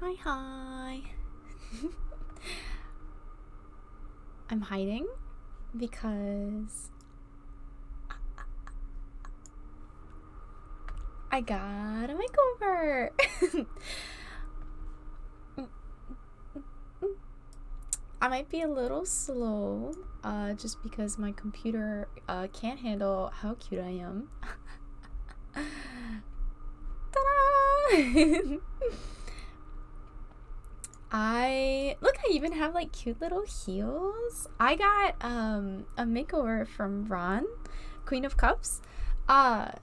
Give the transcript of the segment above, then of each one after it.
Hi, hi. I'm hiding because I got a makeover. I might be a little slow, just because my computer can't handle how cute I am. Ta-da! I even have like cute little heels. I got a makeover from Ron, Queen of Cups.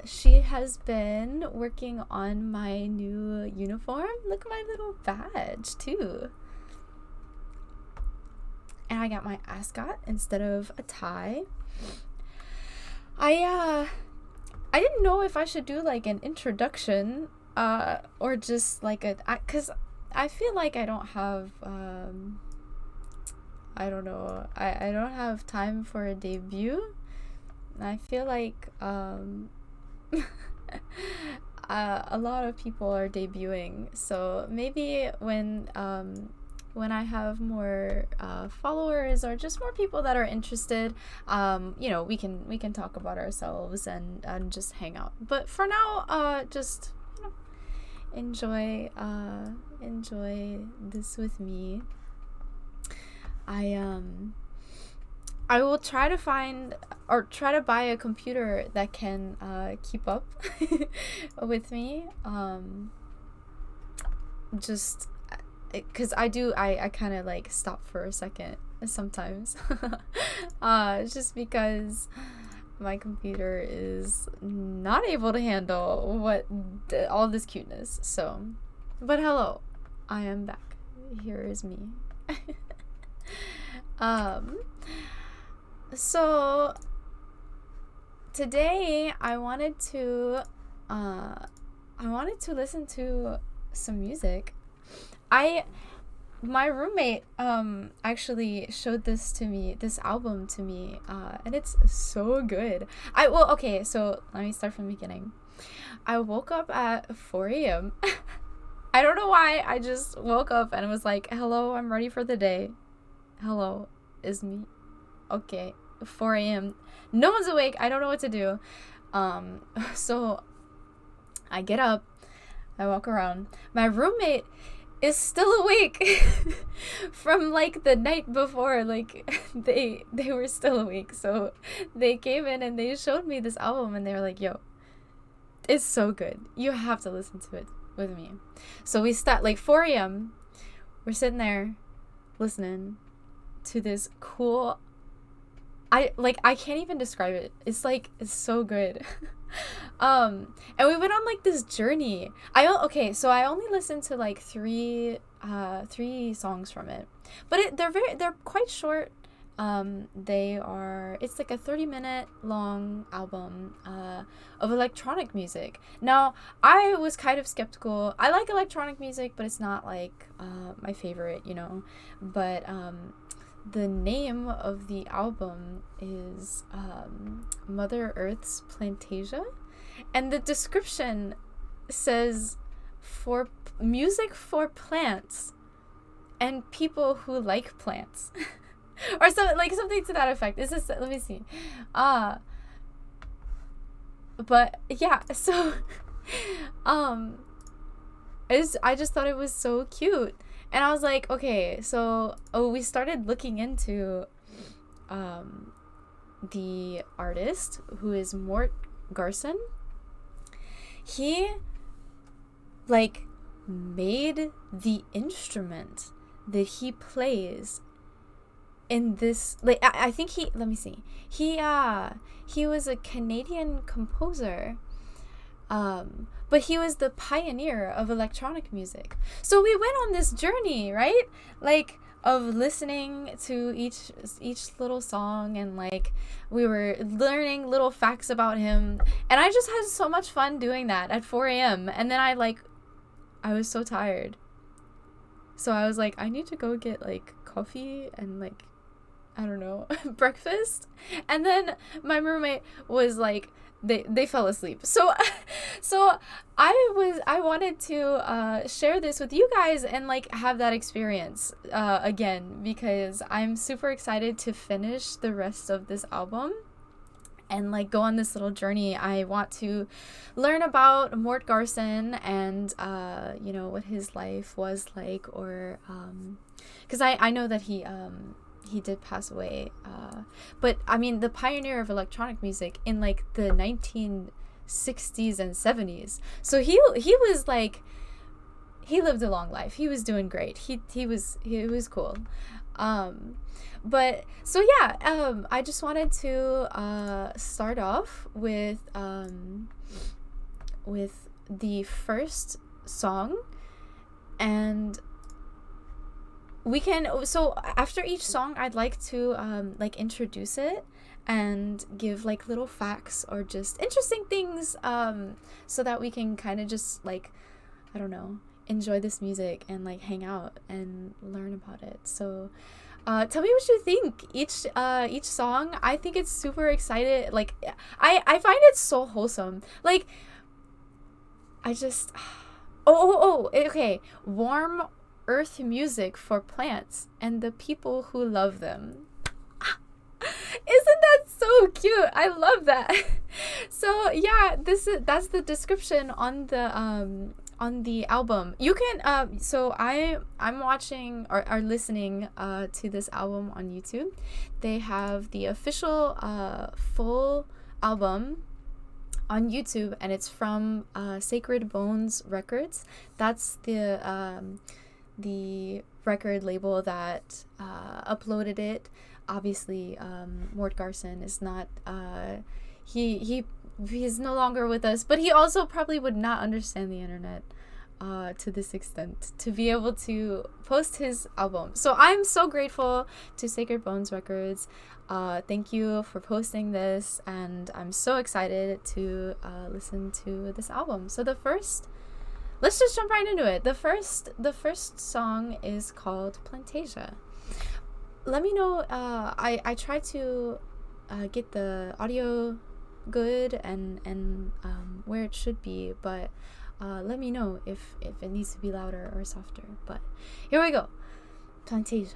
She has been working on my new uniform. Look at my little badge too. And I got my ascot instead of a tie. I didn't know if I should do like an introduction or just like cuz I feel like I don't have I don't know. I don't have time for a debut. I feel like a lot of people are debuting. So maybe when I have more followers or just more people that are interested, we can talk about ourselves and just hang out. But for now, just enjoy this with me. I will try to find or try to buy a computer that can keep up with me. Just because I kind of like stop for a second sometimes. Just because my computer is not able to handle all this cuteness. So, but hello, I am back. Here is me. So today I wanted to listen to some music. My roommate actually showed this album to me, and it's so good. Okay, so let me start from the beginning. I woke up at 4 a.m. I don't know why. I just woke up and was like, hello, I'm ready for the day. Hello, is me. Okay, 4 a.m. No one's awake. I don't know what to do. So I get up, I walk around. My roommate is still awake from like the night before. Like they were still awake. So they came in and they showed me this album and they were like, yo, it's so good. You have to listen to it with me. So we start like 4 a.m. We're sitting there listening to this cool, I can't even describe it. It's so good. And we went on like this journey. So I only listened to like three songs from it, but they're quite short. It's like a 30-minute long album of electronic music. Now, I was kind of skeptical. I like electronic music, but it's not like my favorite, but the name of the album is Mother Earth's Plantasia, and the description says for music for plants and people who like plants. Or something to that effect. Let me see. But yeah, so I just thought it was so cute. And I was like, okay, so we started looking into the artist, who is Mort Garson. He made the instrument that he plays in this, I think let me see. He was a Canadian composer. But he was the pioneer of electronic music. So we went on this journey, right? Of listening to each little song, and we were learning little facts about him. And I just had so much fun doing that at 4 a.m. And then I was so tired. So I was like, I need to go get coffee and I don't know, breakfast. And then my roommate was they fell asleep. So so I wanted to share this with you guys and like have that experience again, because I'm super excited to finish the rest of this album and like go on this little journey. I want to learn about Mort Garson and you know, what his life was like, or because I know that he did pass away, but I mean, the pioneer of electronic music in like the 1960s and 70s. So he was like, he lived a long life. He was doing great. He was cool. But so yeah, I just wanted to start off with the first song, and we can, so after each song I'd like to like introduce it and give like little facts or just interesting things, so that we can kind of just like, I don't know, enjoy this music and like hang out and learn about it. So tell me what you think each song. I think it's super excited. Like I find it so wholesome. Like I just okay. Warm earth music for plants and the people who love them. Isn't that so cute? I love that. So yeah, that's the description on the album. You can so I'm watching or are listening to this album on YouTube. They have the official full album on YouTube, and it's from Sacred Bones Records. That's the record label that uploaded it. Obviously, Mort Garson is not he's no longer with us, but he also probably would not understand the internet to this extent to be able to post his album. So I'm so grateful to Sacred Bones Records. Thank you for posting this, and I'm so excited to listen to this album. So let's just jump right into it. The first song is called Plantasia. Let me know. I tried to get the audio good and where it should be, but let me know if it needs to be louder or softer. But here we go. Plantasia.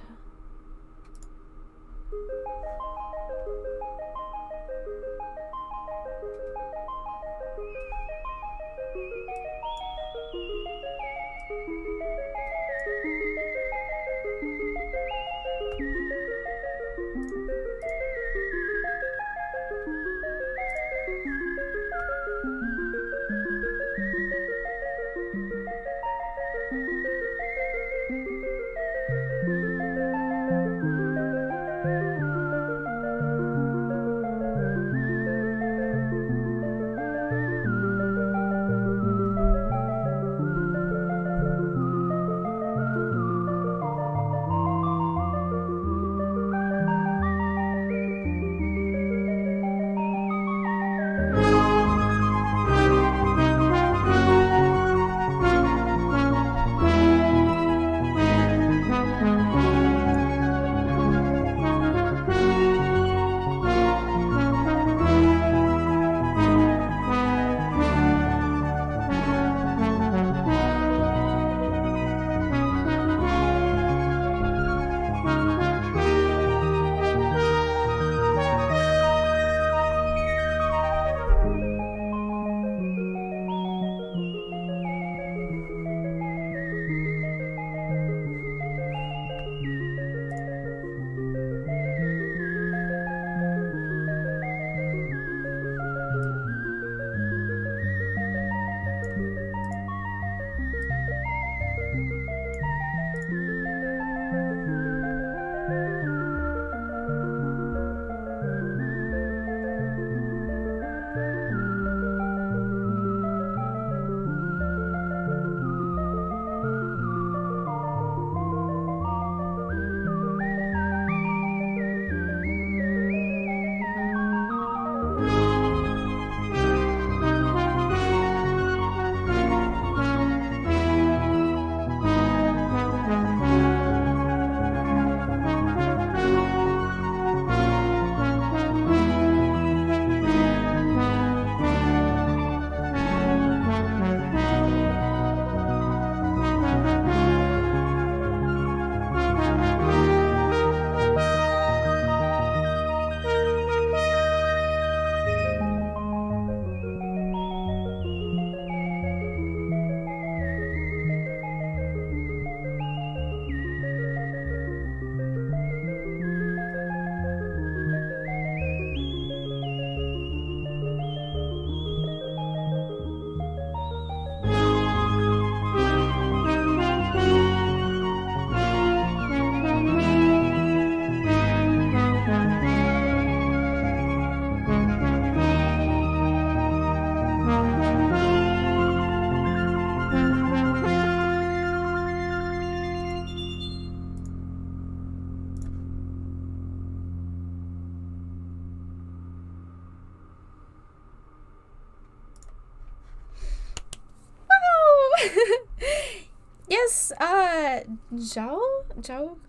Joe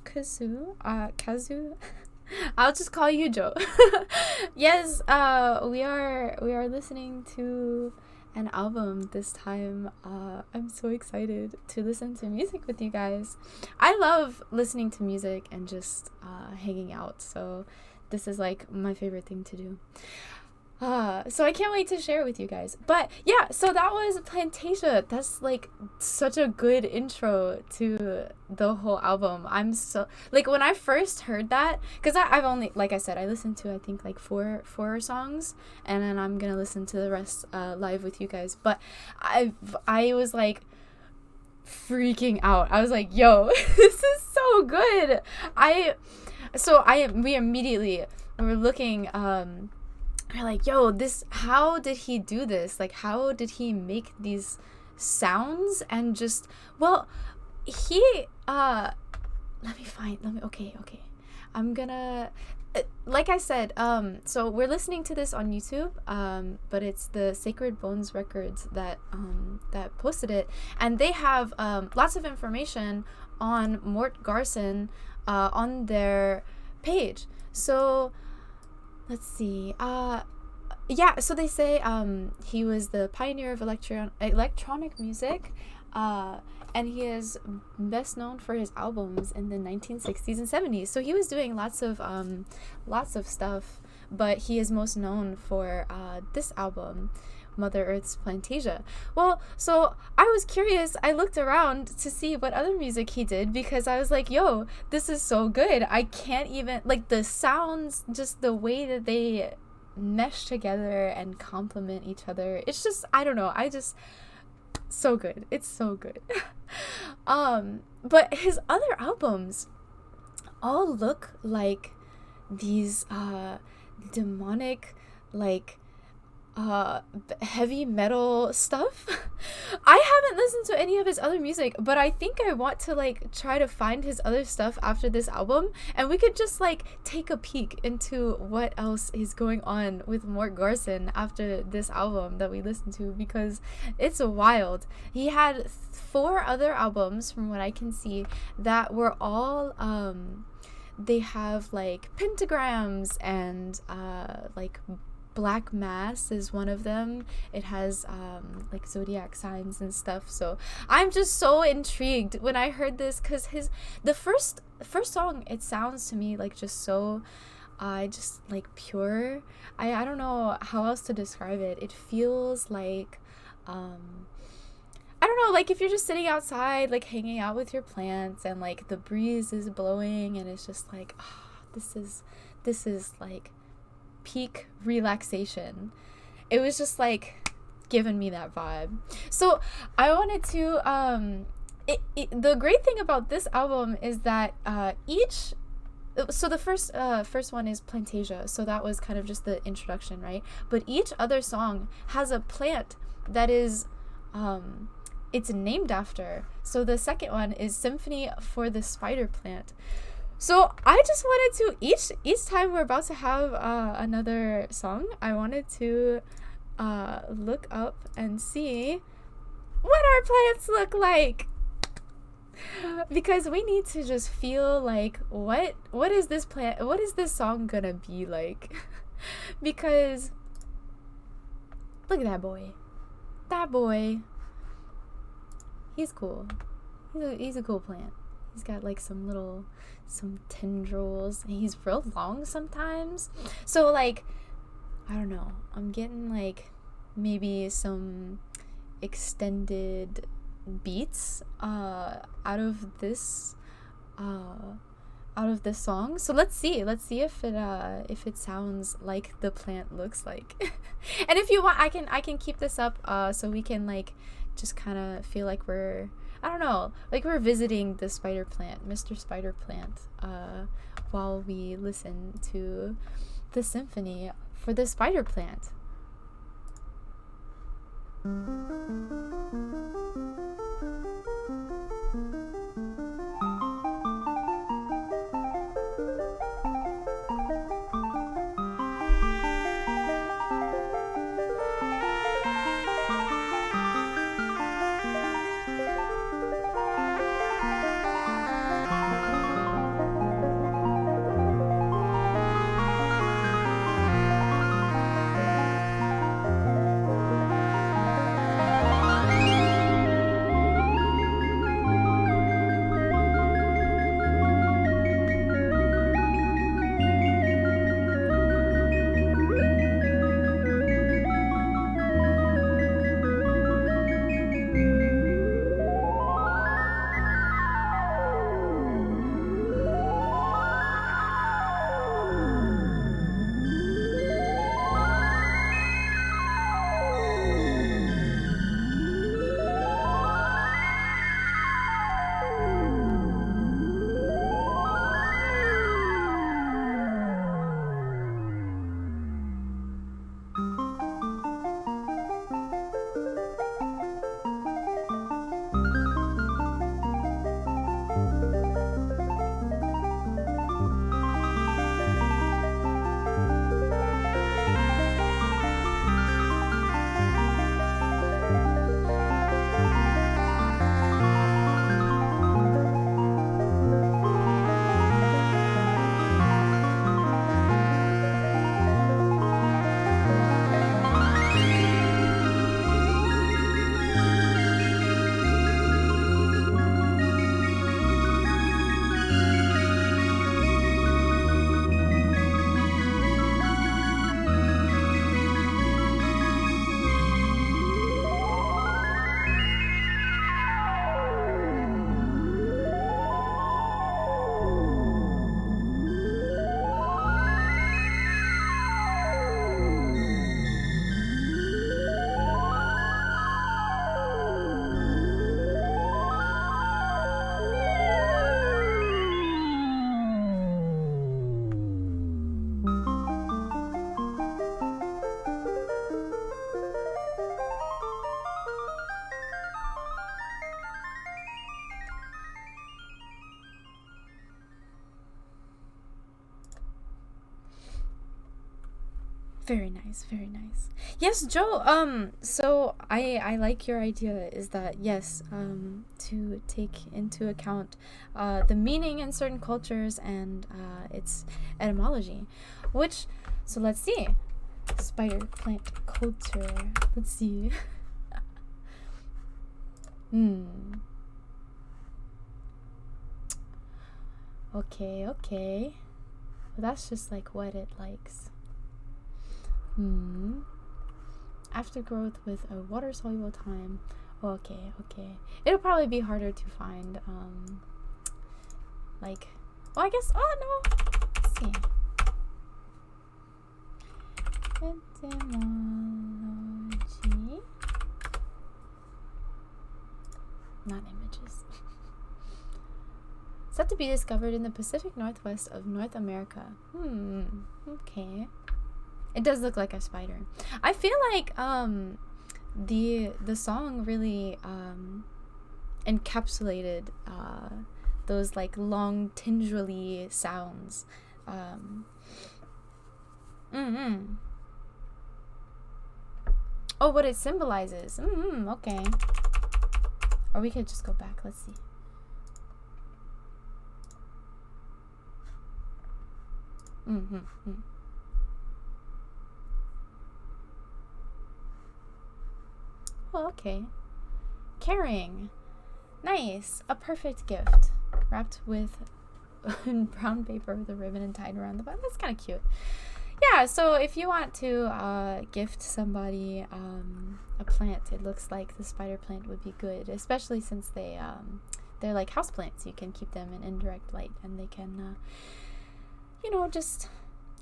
Kazu. I'll just call you Joe. Yes, we are listening to an album this time. I'm so excited to listen to music with you guys. I love listening to music and just hanging out, so this is like my favorite thing to do. So I can't wait to share it with you guys. But yeah, so that was Plantasia. That's like such a good intro to the whole album. I'm so like when I first heard that, because I've only, like I said, I listened to I think like four songs, and then I'm gonna listen to the rest live with you guys. But I was like freaking out. I was like, yo, this is so good. We immediately were looking we're like, yo, how did he do this? Like, how did he make these sounds? And just, well, okay. I'm gonna, like I said, so we're listening to this on YouTube, but it's the Sacred Bones Records that posted it. And they have, lots of information on Mort Garson, on their page. So, let's see. So they say he was the pioneer of electronic music, and he is best known for his albums in the 1960s and 70s. So he was doing lots of stuff, but he is most known for this album, Mother Earth's Plantasia. Well, so I was curious. I looked around to see what other music he did, because I was like, yo, this is so good. I can't even, like, the sounds, just the way that they mesh together and complement each other. It's just, I don't know. So good. It's so good. But his other albums all look like these demonic, like, heavy metal stuff. I haven't listened to any of his other music, but I think I want to like try to find his other stuff after this album, and we could just like take a peek into what else is going on with Mort Garson after this album that we listened to, because it's wild. He had 4 other albums from what I can see that were all they have like pentagrams and like Black Mass is one of them. It has like zodiac signs and stuff. So I'm just so intrigued when I heard this, because the first song, it sounds to me like just so just like pure. I don't know how else to describe it. It feels like I don't know, like if you're just sitting outside, like hanging out with your plants, and like the breeze is blowing, and it's just like, this is like peak relaxation. It was just like giving me that vibe. So I wanted to the great thing about this album is that so the first one is Plantasia, so that was kind of just the introduction, right? But each other song has a plant that is it's named after. So the second one is Symphony for the Spider Plant. So I just wanted to, each time we're about to have another song, I wanted to look up and see what our plants look like, because we need to just feel like what is this song gonna be like. Because look at that boy, he's cool. He's a cool plant. He's got like some tendrils, and he's real long sometimes. So like, I don't know, I'm getting like maybe some extended beats out of this song. So let's see if it sounds like the plant looks like. And if you want, I can keep this up so we can like just kind of feel like we're, I don't know, like we're visiting the spider plant, Mr. Spider Plant, while we listen to the symphony for the spider plant. Very nice, very nice. Yes, Joe, so I like your idea is that yes, to take into account the meaning in certain cultures and its etymology, which so let's see. Spider plant culture. Let's see. Okay, okay. Well, that's just like what it likes. Aftergrowth with a water soluble time. Okay, okay. It'll probably be harder to find, like, well, I guess, oh no. Let's see. Etymology. Not images. Said to be discovered in the Pacific Northwest of North America. Okay. It does look like a spider. I feel like the song really encapsulated those like long tinguely sounds. Oh, what it symbolizes. Okay. Or we could just go back. Let's see. Oh, okay. Caring. Nice. A perfect gift. Wrapped with brown paper with a ribbon and tied around the bottom. That's kind of cute. Yeah, so if you want to gift somebody a plant, it looks like the spider plant would be good, especially since they're like house plants. You can keep them in indirect light and they can you know, just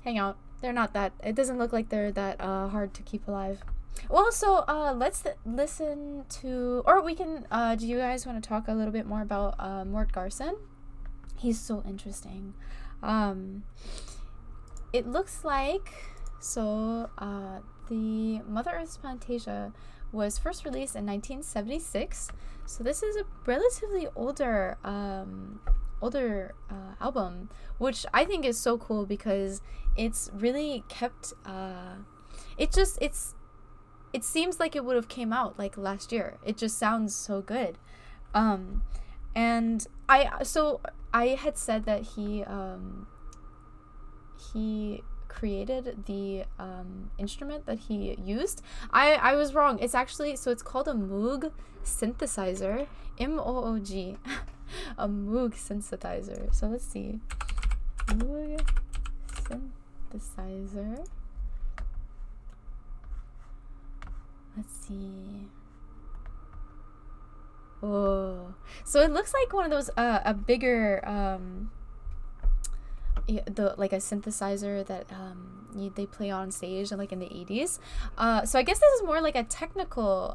hang out. They're not that, it doesn't look like they're that hard to keep alive. Well, so let's listen to, or we can, do you guys want to talk a little bit more about Mort Garson? He's so interesting. It looks like, so the Mother Earth's Plantasia was first released in 1976. So this is a relatively older album, which I think is so cool because it's really kept it seems like it would have came out like last year. It just sounds so good. And I had said that he created the instrument that he used. I was wrong. It's actually, so it's called a Moog synthesizer. M-O-O-G. A Moog synthesizer. So let's see. Moog synthesizer. Let's see. Oh, so it looks like one of those a bigger like a synthesizer that they play on stage and like in the 80s. So I guess this is more like a technical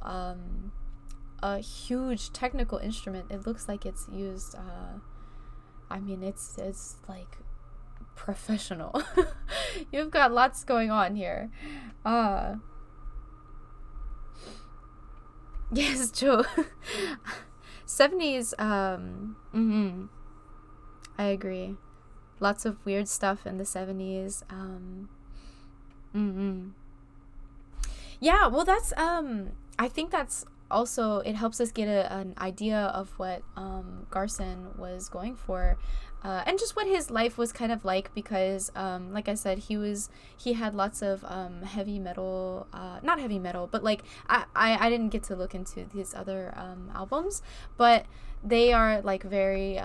a huge technical instrument. It looks like it's used I mean it's like professional. You've got lots going on here. Yes, Joe. 70s, I agree. Lots of weird stuff in the 70s. Yeah, well, that's, I think that's also, it helps us get an idea of what Garson was going for. And just what his life was kind of like, because like I said, he had lots of heavy metal, not heavy metal, but like I didn't get to look into his other albums, but they are like very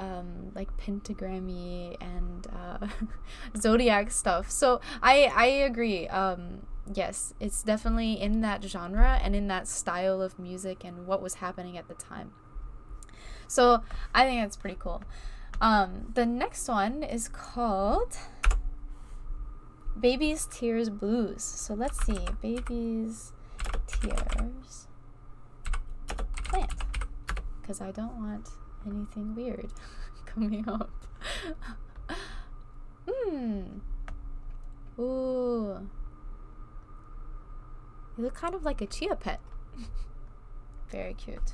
like pentagrammy and zodiac stuff. So I agree. Yes, it's definitely in that genre and in that style of music and what was happening at the time. So I think that's pretty cool. The next one is called Baby's Tears Blues. So let's see. Baby's Tears plant. Because I don't want anything weird coming up. Ooh. You look kind of like a chia pet. Very cute.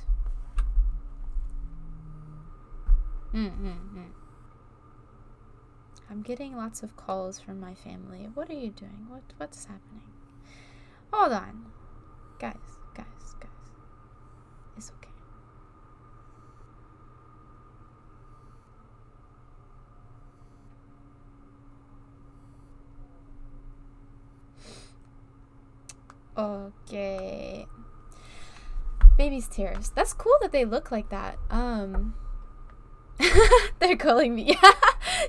I'm getting lots of calls from my family. What are you doing? What's happening? Hold on. Guys. It's okay. Okay. Baby's tears. That's cool that they look like that. They're calling me.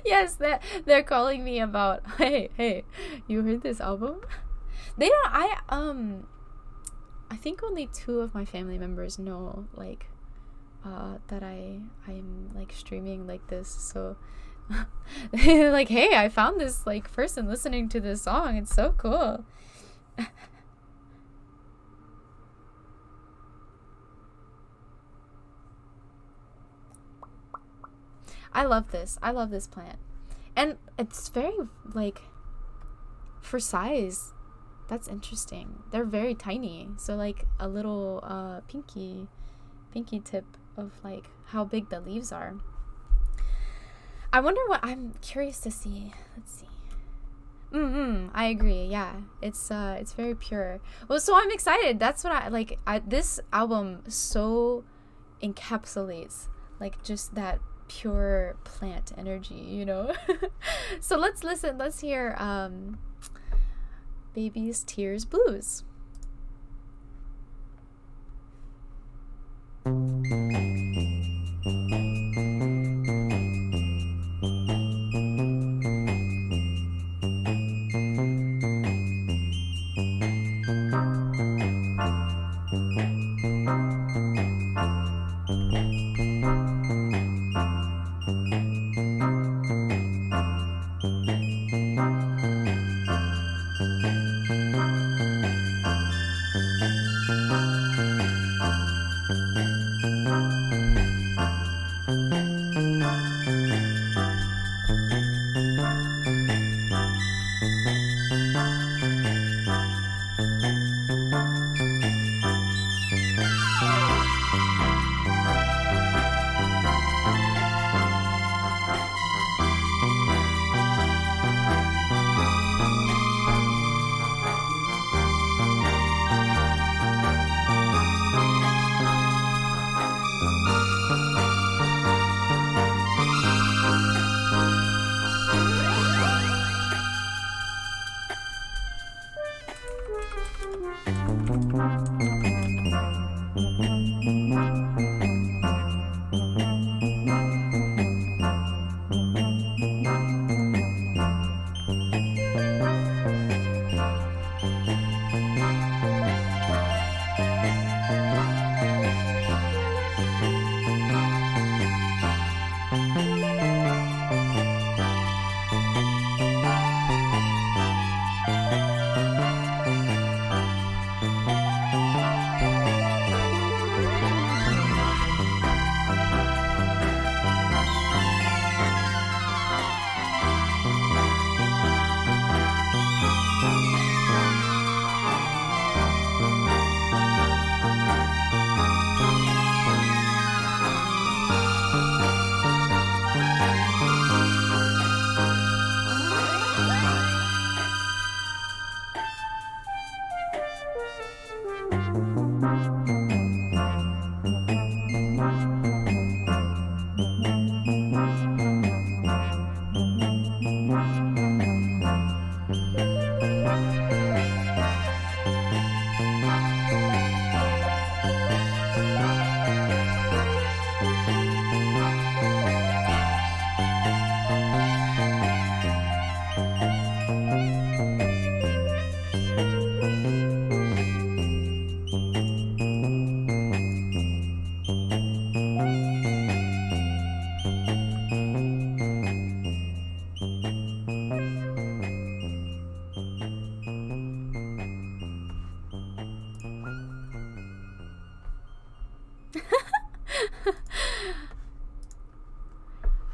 Yes, they're calling me about, hey, you heard this album? They don't. I think only 2 of my family members know, like, that I'm like streaming like this. So they're like, hey, I found this like person listening to this song. It's so cool. I love this. I love this plant. And it's very, like, for size, that's interesting. They're very tiny. So, like, a little pinky tip of, like, how big the leaves are. I wonder what, I'm curious to see. Let's see. I agree. Yeah. It's very pure. Well, so I'm excited. That's what this album so encapsulates, like, just that pure plant energy, you know. So let's listen. Let's hear Baby's Tears Blues.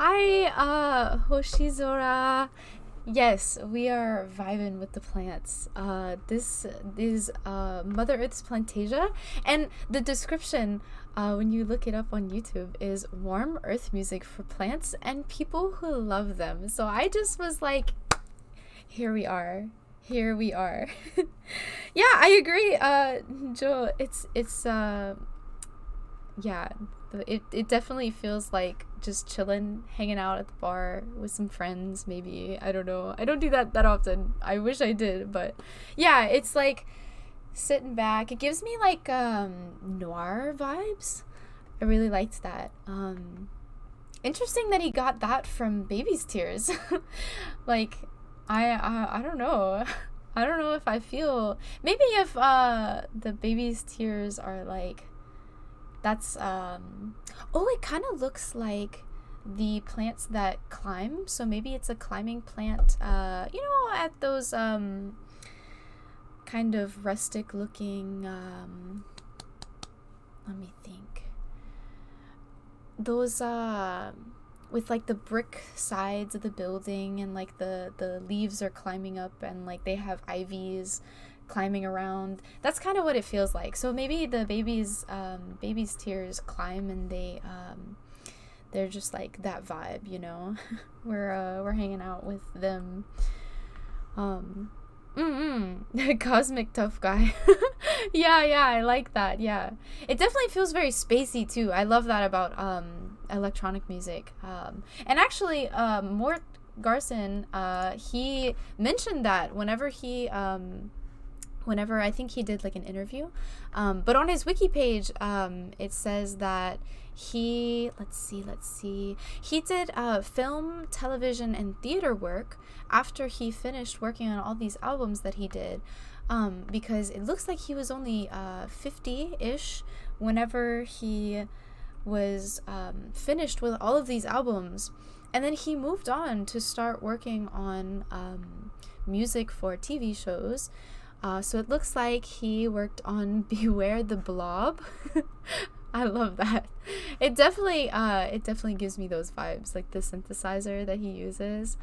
Hi, Hoshizora. Yes, we are vibing with the plants. This is Mother Earth's Plantasia, and the description, when you look it up on YouTube, is warm earth music for plants and people who love them. So I just was like, here we are. Here we are. Yeah, I agree, Joe. Yeah, it definitely feels like just chilling, hanging out at the bar with some friends, maybe. I don't know. I don't do that often. I wish I did, but yeah, it's like sitting back. It gives me like noir vibes. I really liked that. Interesting that he got that from Baby's Tears. Like, I don't know. I don't know if I feel, maybe if the Baby's Tears are like, that's oh, it kind of looks like the plants that climb, so maybe it's a climbing plant, you know, at those kind of rustic looking, let me think, those with like the brick sides of the building, and like the leaves are climbing up, and like they have ivies climbing around. That's kind of what it feels like. So maybe the baby's tears climb, and they're just like that vibe, you know. We're hanging out with them. Cosmic tough guy. Yeah, I like that. Yeah, it definitely feels very spacey too. I love that about electronic music. And actually, Mort Garson, he mentioned that whenever I think he did like an interview, but on his wiki page, it says that let's see, he did film, television, and theater work after he finished working on all these albums that he did, because it looks like he was only 50-ish whenever he was finished with all of these albums, and then he moved on to start working on music for TV shows. So it looks like he worked on Beware the Blob. I love that. It definitely gives me those vibes, like the synthesizer that he uses.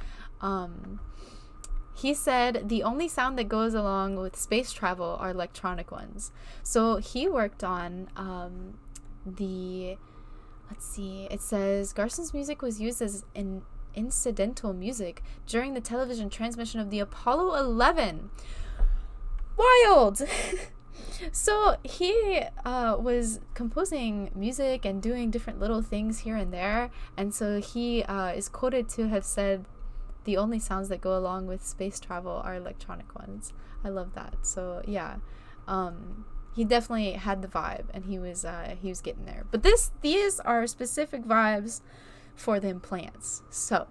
He said the only sound that goes along with space travel are electronic ones. So he worked on let's see, it says Garson's music was used as an incidental music during the television transmission of the Apollo 11. Wild. So he was composing music and doing different little things here and there, and so he is quoted to have said the only sounds that go along with space travel are electronic ones. I love that. So yeah, he definitely had the vibe, and he was getting there. But these are specific vibes for the implants. So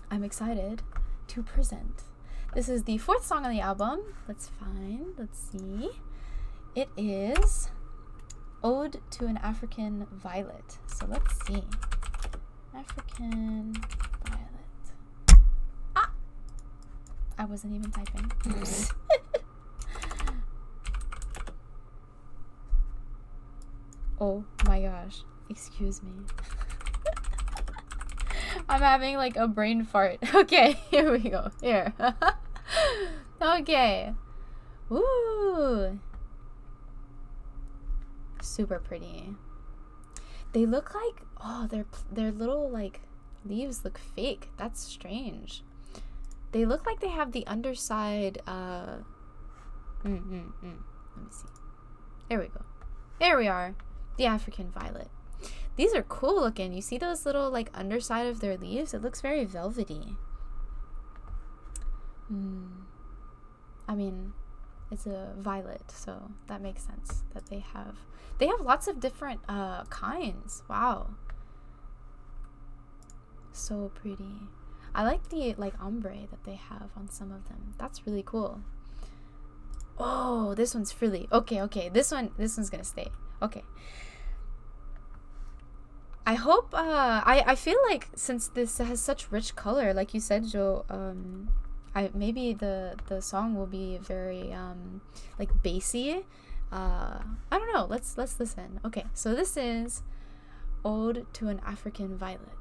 I'm excited to present. This is the 4th song on the album. Let's see. It is Ode to an African Violet. So let's see. African Violet. Ah! I wasn't even typing. Oh my gosh. Excuse me. I'm having like a brain fart. Okay, here we go. Here. Okay. Ooh. Super pretty. They look like, oh, their little like leaves look fake. That's strange. They look like they have the underside Let me see. There we go. There we are. The African Violet. These are cool looking. You see those little like underside of their leaves? It looks very velvety. I mean, it's a violet, so that makes sense that they have lots of different kinds. Wow. So pretty. I like the like ombre that they have on some of them. That's really cool. Oh, this one's frilly. Okay. This one's gonna stay. Okay. I hope I feel like since this has such rich color, like you said, Joe, maybe the song will be very like bassy. I don't know. Let's listen. Okay, so this is Ode to an African Violet.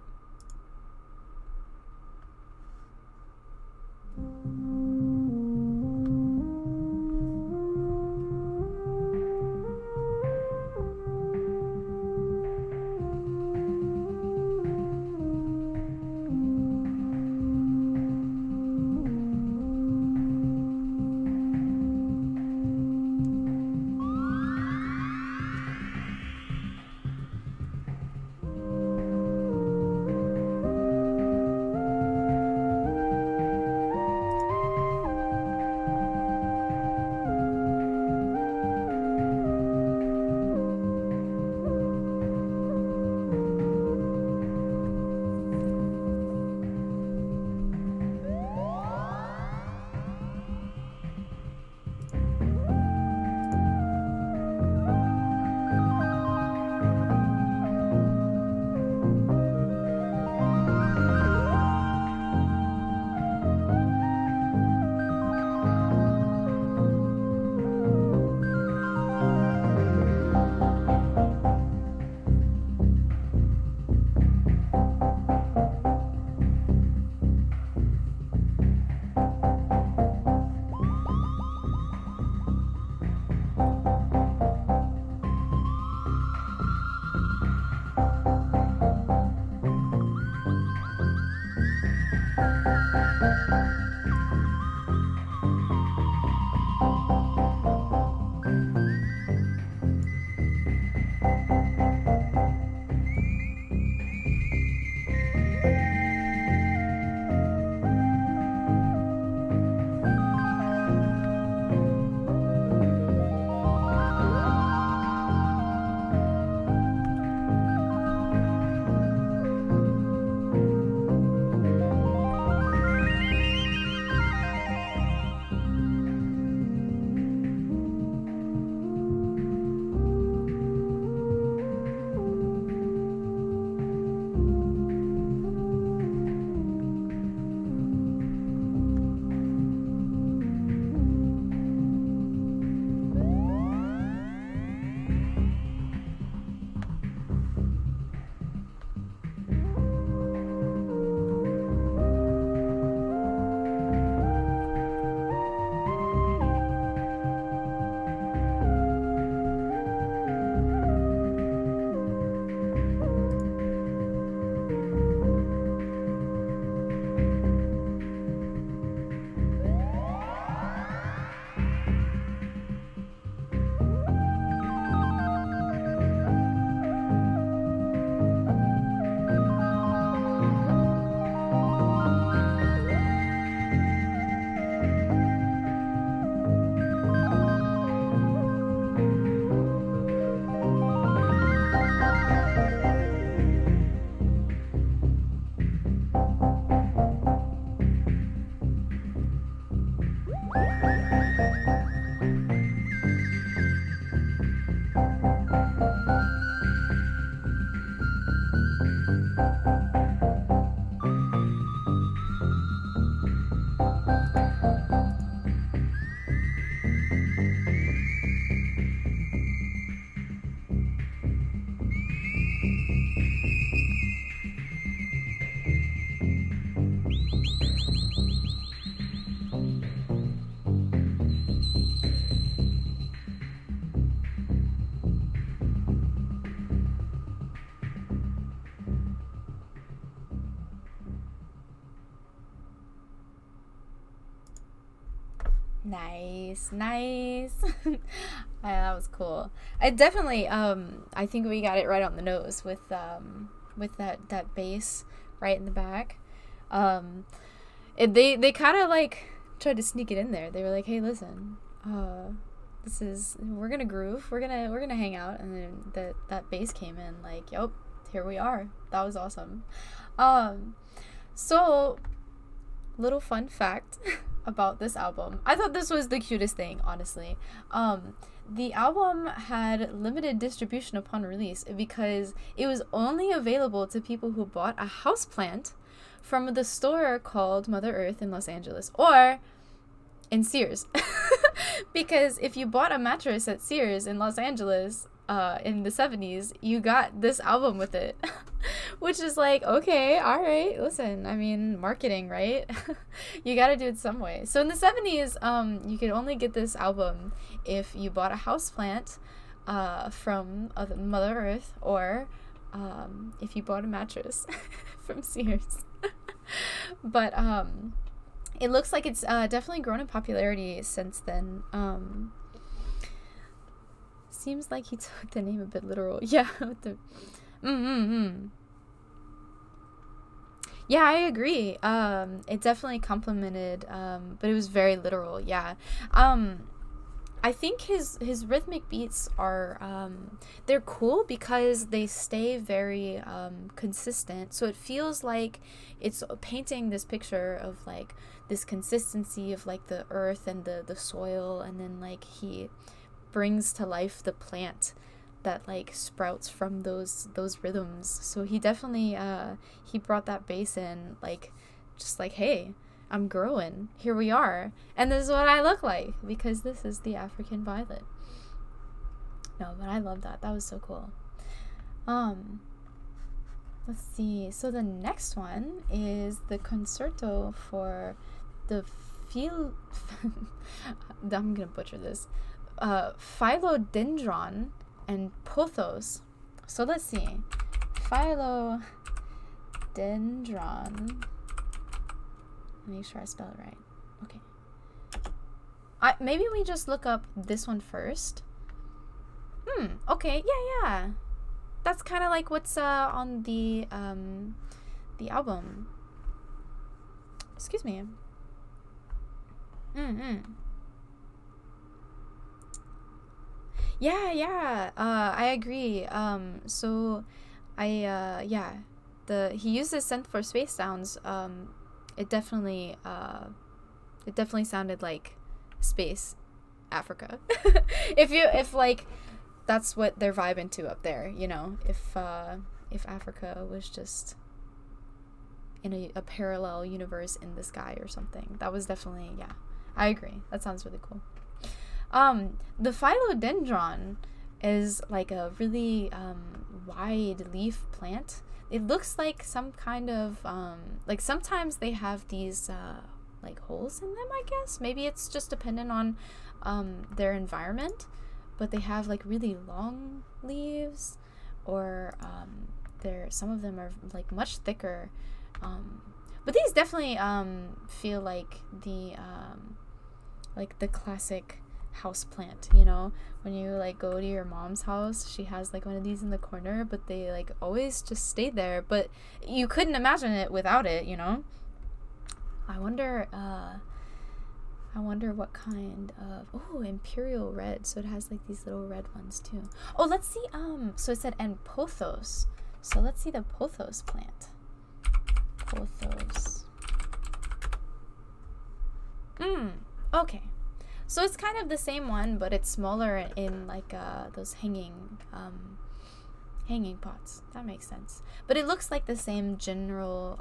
Nice, nice. That was cool. I definitely I think we got it right on the nose with that bass right in the back. They kind of like tried to sneak it in there. They were like, "Hey, listen. We're going to groove. We're going to hang out." And then that bass came in like, "Yep, here we are." That was awesome. So little fun fact about this album. I thought this was the cutest thing, honestly. The album had limited distribution upon release because it was only available to people who bought a houseplant from the store called Mother Earth in Los Angeles or in Sears. Because if you bought a mattress at Sears in Los Angeles in the 70s, you got this album with it. Which is like, okay, all right, listen, I mean, marketing, right? You gotta do it some way. So in the 70s, you could only get this album if you bought a houseplant from Mother Earth or if you bought a mattress from Sears. But it looks like it's definitely grown in popularity since then. Seems like he took the name a bit literal. Yeah, with the yeah, I agree. It definitely complimented, but it was very literal. Yeah. I think his rhythmic beats are they're cool because they stay very consistent. So it feels like it's painting this picture of like this consistency of like the earth and the soil, and then like he brings to life the plant that like sprouts from those rhythms. So he definitely he brought that bass in, like just like, hey, I'm growing, here we are, and this is what I look like because this is the African violet. No, but I love that was so cool. Let's see, so the next one is the concerto for the I'm gonna butcher this, philodendron and pothos. So let's see. Philodendron. Make sure I spell it right. Okay. Maybe we just look up this one first. Okay, yeah, yeah. That's kind of like what's on the album. Excuse me. Mm-mm. Yeah, yeah. I agree. So yeah, the he used this synth for space sounds. It definitely it definitely sounded like space Africa. If like that's what they're vibing to up there, you know. If Africa was just in a parallel universe in the sky or something, that was definitely, yeah. I agree. That sounds really cool. The philodendron is like a really wide leaf plant. It looks like some kind of like sometimes they have these like holes in them, I guess. Maybe it's just dependent on their environment, but they have like really long leaves, or they're some of them are like much thicker. But these definitely feel like the classic house plant, you know, when you like go to your mom's house, she has like one of these in the corner, but they like always just stay there, but you couldn't imagine it without it, you know. I wonder what kind of, oh, imperial red, so it has like these little red ones too. Oh, let's see, so it said and pothos, so let's see the pothos plant. Pothos. Okay. So it's kind of the same one, but it's smaller in like those hanging pots. That makes sense. But it looks like the same general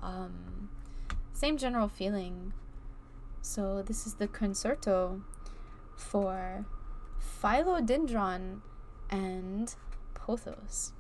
feeling. So this is the concerto for philodendron and pothos.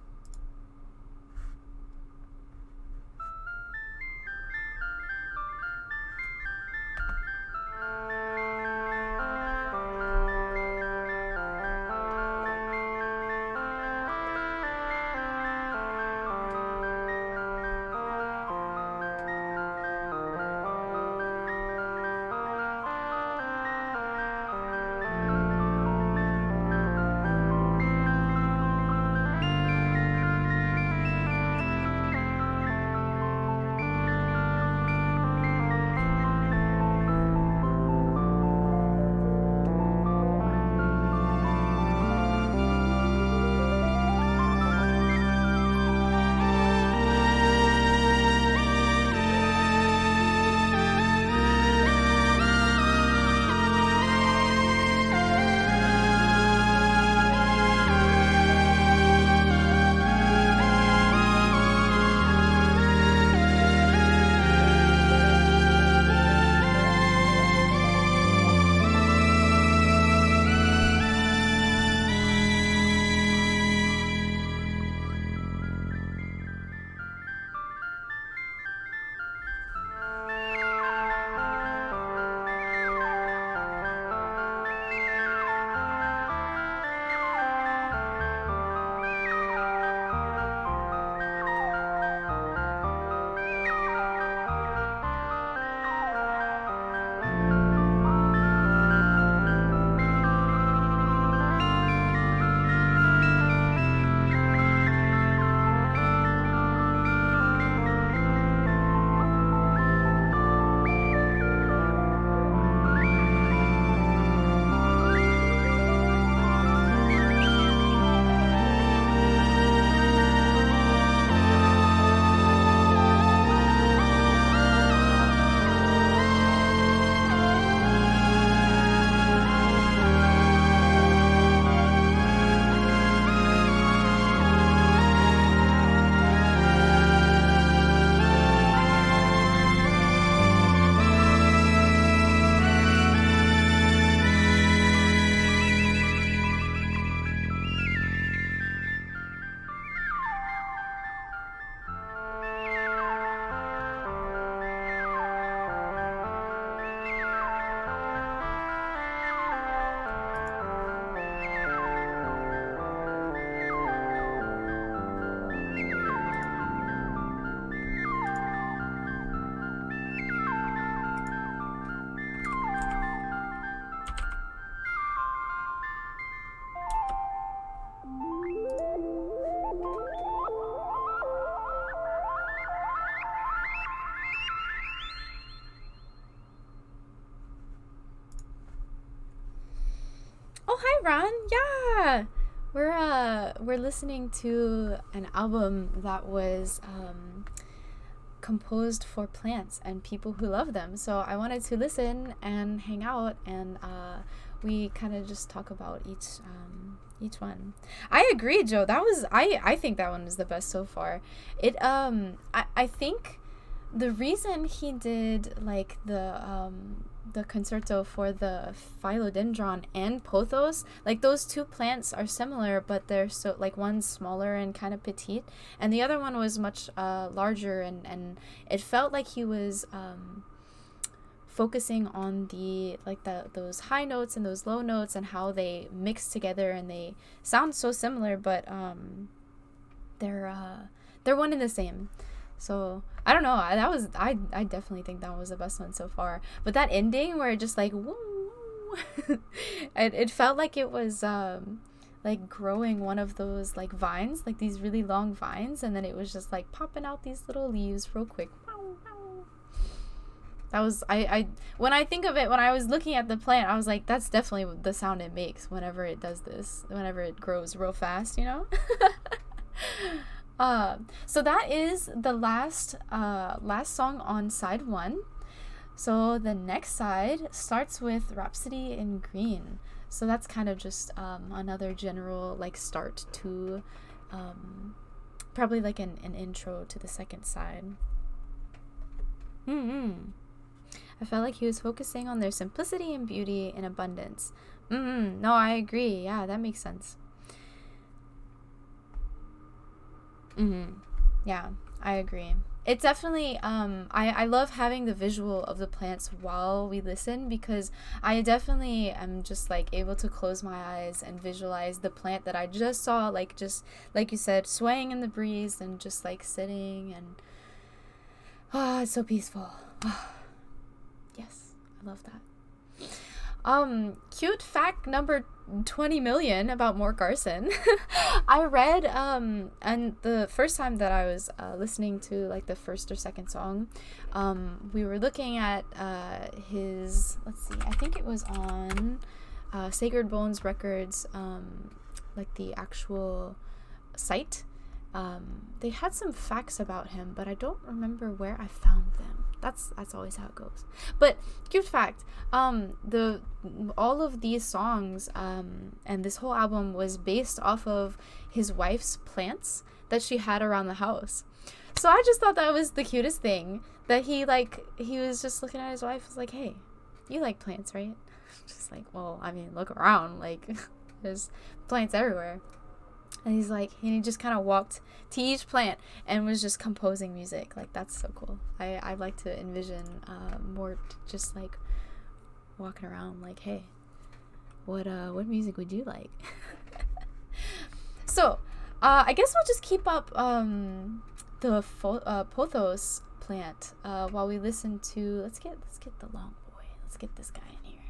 hi Ron. Yeah. We're listening to an album that was composed for plants and people who love them. So I wanted to listen and hang out, and we kind of just talk about each one. I agree, Joe. That was I think that one is the best so far. I think the reason he did like the concerto for the philodendron and pothos, like those two plants are similar, but they're so like one's smaller and kind of petite, and the other one was much larger, and it felt like he was focusing on the like those high notes and those low notes and how they mix together, and they sound so similar, but they're one and the same. So I don't know. I definitely think that was the best one so far. But that ending where it just like woo, it felt like it was like growing one of those like vines, like these really long vines, and then it was just like popping out these little leaves real quick. That was I when I think of it, when I was looking at the plant, I was like, that's definitely the sound it makes whenever it does this, whenever it grows real fast, you know. So that is the last song on side 1. So the next side starts with Rhapsody in Green. So that's kind of just another general like start to probably like an intro to the second side. I felt like he was focusing on their simplicity and beauty and abundance. No, I agree. Yeah, that makes sense. Yeah, I agree. It's definitely I love having the visual of the plants while we listen, because I definitely am just like able to close my eyes and visualize the plant that I just saw, like just like you said, swaying in the breeze and just like sitting, and it's so peaceful. Yes, I love that. Cute fact number 20 million about Mort Garson. I read and the first time that I was listening to like the first or second song, we were looking at his, let's see, I think it was on Sacred Bones Records, like the actual site. They had some facts about him, but I don't remember where I found them. That's always how it goes. But cute fact, all of these songs and this whole album was based off of his wife's plants that she had around the house. So I just thought that was the cutest thing, that he was just looking at his wife, was like, hey, you like plants, right? Just like, well, I mean, look around, like there's plants everywhere. And he's like, and he just kind of walked to each plant and was just composing music. Like, that's so cool. I like to envision Mort just like walking around like, hey, what music would you like? So I guess we'll just keep up the pothos plant while we listen to, let's get the long boy, let's get this guy in here,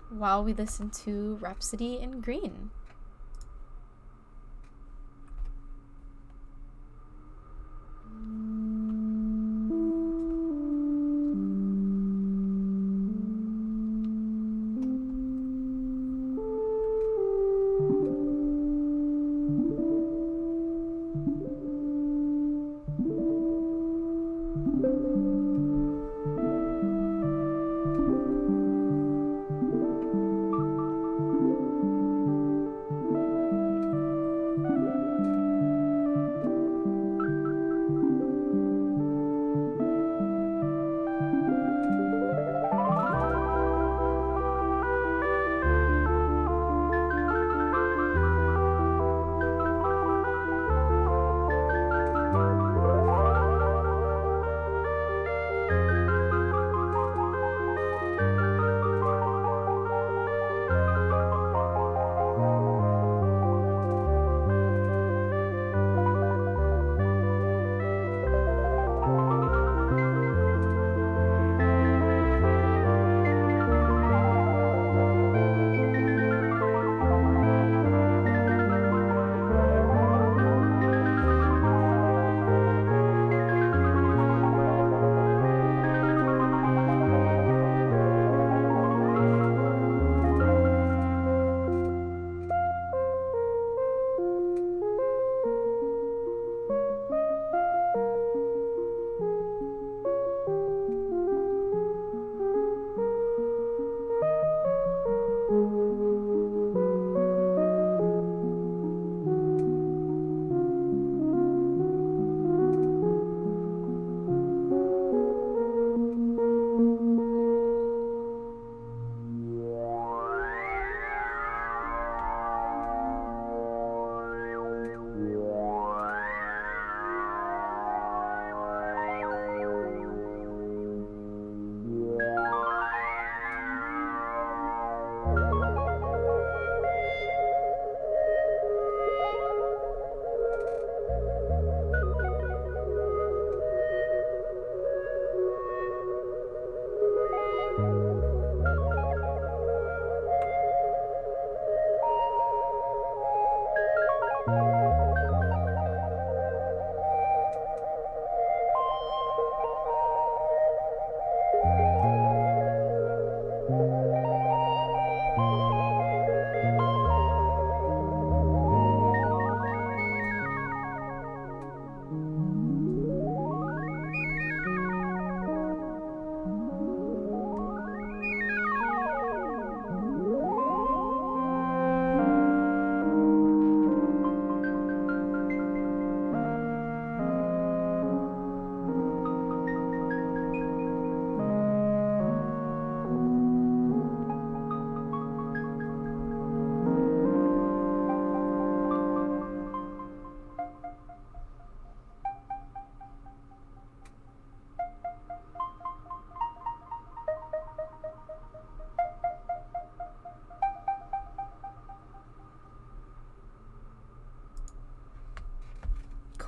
while we listen to Rhapsody in Green.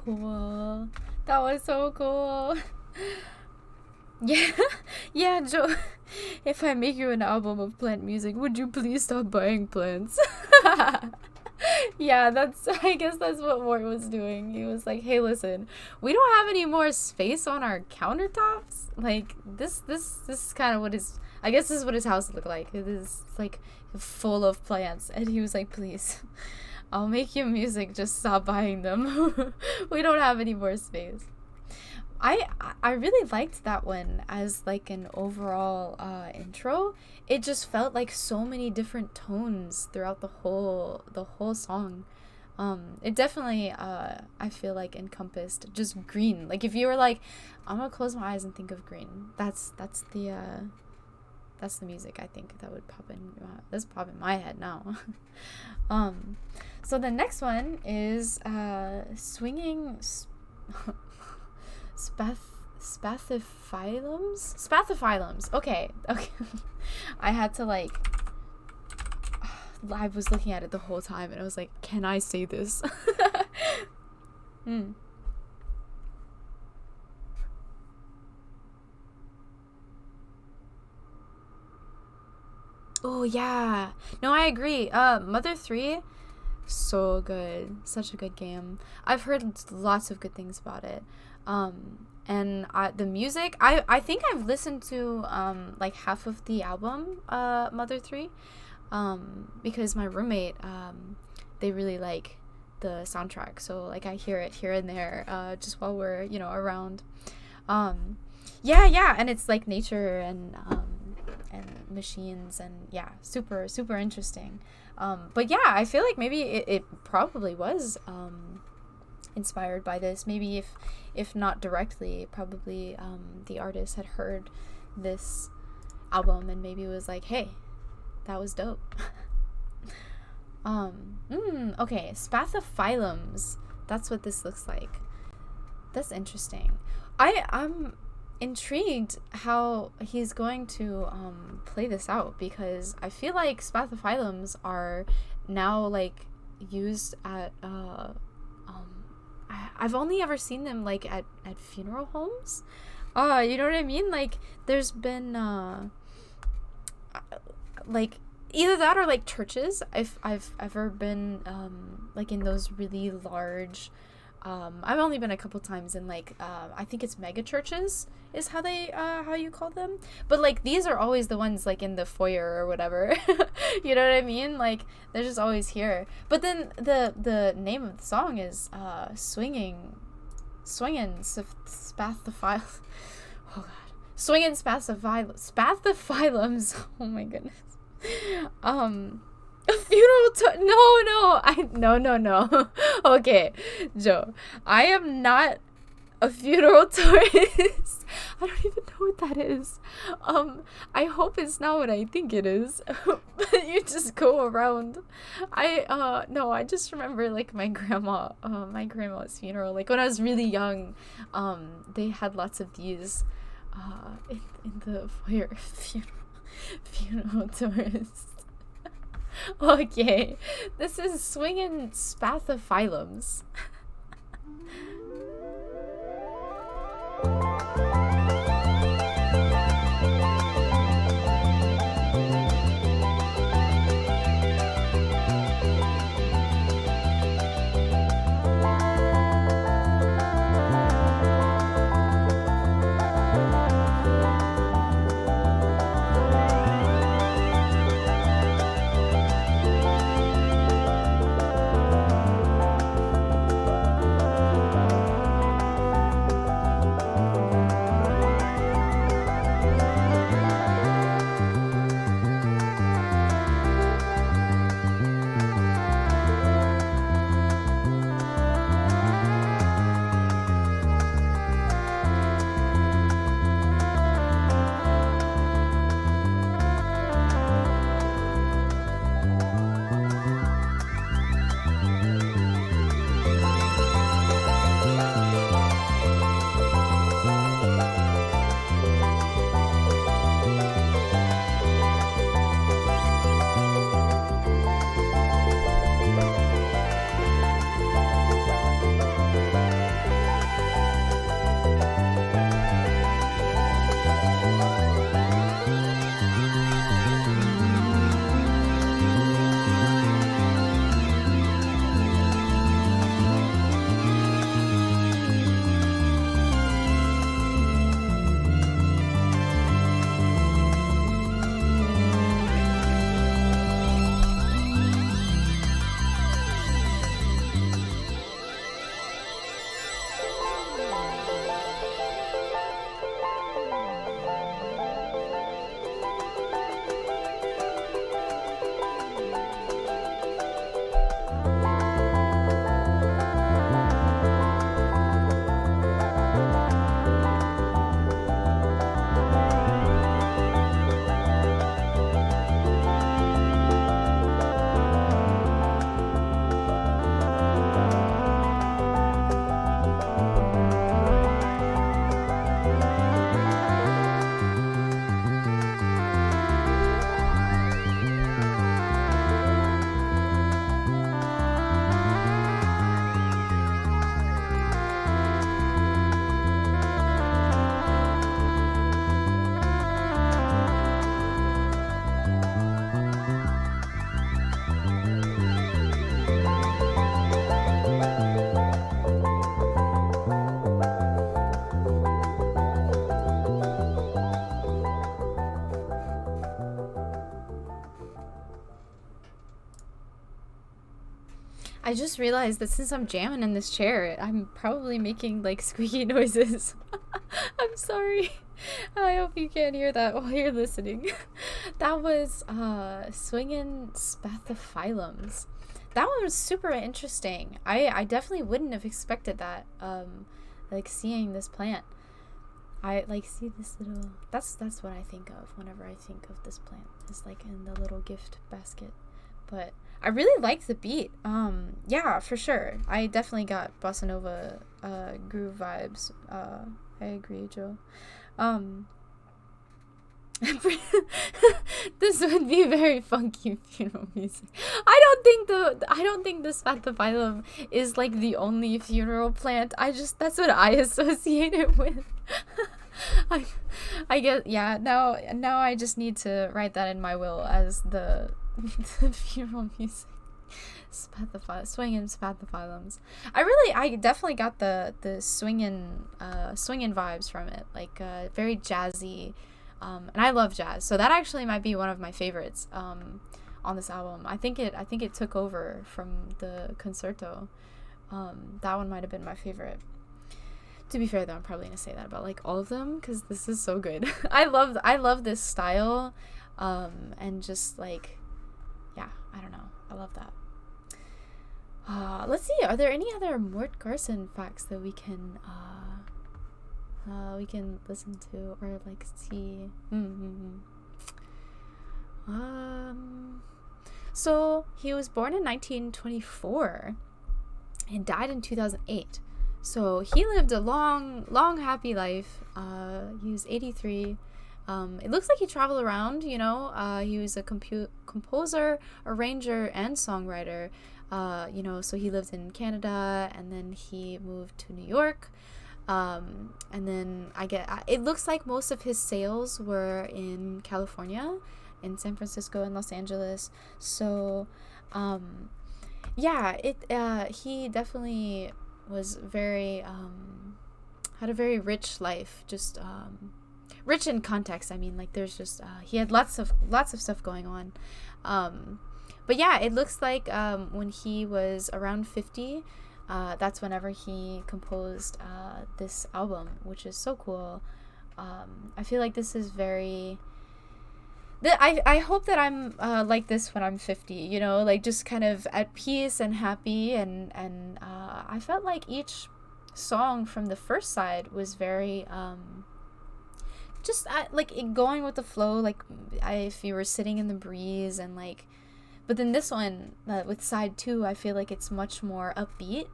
Cool. That was so cool. Yeah, yeah, Joe. If I make you an album of plant music, would you please stop buying plants? Yeah, I guess that's what Mort was doing. He was like, "Hey, listen, we don't have any more space on our countertops. Like this is kind of what his I guess this is what his house looked like. It is like full of plants." And he was like, "Please, I'll make you music, just stop buying them. We don't have any more space." I really liked that one as like an overall intro. It just felt like so many different tones throughout the whole song. It definitely I feel like encompassed just green. Like if you were like, I'm gonna close my eyes and think of green. That's the music I think that would pop in. That's pop in my head now. So the next one is swinging. Spathiphyllums. Okay. I had to like I was looking at it the whole time and I was like, can I say this? Oh yeah. No, I agree. Mother 3, so good. Such a good game. I've heard lots of good things about it. And the music, I think I've listened to like half of the album, Mother 3, because my roommate, they really like the soundtrack, so like I hear it here and there, just while we're around. Yeah, and it's like nature and machines, and yeah, super super interesting. But yeah, I feel like maybe it probably was inspired by this. Maybe if not directly, probably the artist had heard this album and maybe was like, hey, that was dope. Okay, spathiphyllums, that's what this looks like. That's interesting. I'm intrigued how he's going to play this out, because I feel like spathiphyllums are now like used at I've only ever seen them like at funeral homes. You know what I mean? Like there's been like either that or like churches. I've ever been like in those really large I've only been a couple times in like I think it's mega churches is how you call them, but like these are always the ones like in the foyer or whatever. You know what I mean? Like they're just always here. But then the name of the song is swinging spathiphyllums. Oh god, swinging spathiphyllums. Oh my goodness. A funeral no. Okay, Joe, I am not a funeral tourist. I don't even know what that is. I hope it's not what I think it is. But you just go around. No, I just remember like my grandma's funeral. Like when I was really young, they had lots of these in the foyer. Funeral tourists. Okay, this is swinging spathiphyllums. I just realized that since I'm jamming in this chair, I'm probably making like squeaky noises. I'm sorry. I hope you can't hear that while you're listening. That was swinging spathiphyllums. That one was super interesting. I definitely wouldn't have expected that. Like seeing this plant. I like see this little. That's what I think of whenever I think of this plant. It's like in the little gift basket. But I really like the beat. Yeah, for sure. I definitely got bossa nova groove vibes. I agree, Joe. This would be very funky funeral music. I don't think the spathiphyllum is like the only funeral plant. That's what I associate it with. I guess, yeah. Now I just need to write that in my will as the funeral music. Swinging spathiphyllums. I definitely got the swinging vibes from it, like very jazzy, and I love jazz, so that actually might be one of my favorites on this album. I think it took over from the concerto. That one might have been my favorite. To be fair, though, I'm probably gonna say that about like all of them because this is so good. I love this style, and just like, yeah, I don't know, I love that. Let's see. Are there any other Mort Garson facts that we can listen to or like see? So he was born in 1924 and died in 2008. So he lived a long, happy life. He was 83. It looks like he traveled around. He was a composer, arranger, and songwriter. So he lived in Canada, and then he moved to New York, and then it looks like most of his sales were in California, in San Francisco and Los Angeles. So, he definitely was very had a very rich life, just rich in context. I mean, like there's just he had lots of stuff going on. But yeah, it looks like when he was around 50, that's whenever he composed this album, which is so cool. I feel like this is very... I hope that I'm like this when I'm 50, like just kind of at peace and happy. And I felt like each song from the first side was very... just like going with the flow, like if you were sitting in the breeze and like... But then this one, with side 2, I feel like it's much more upbeat.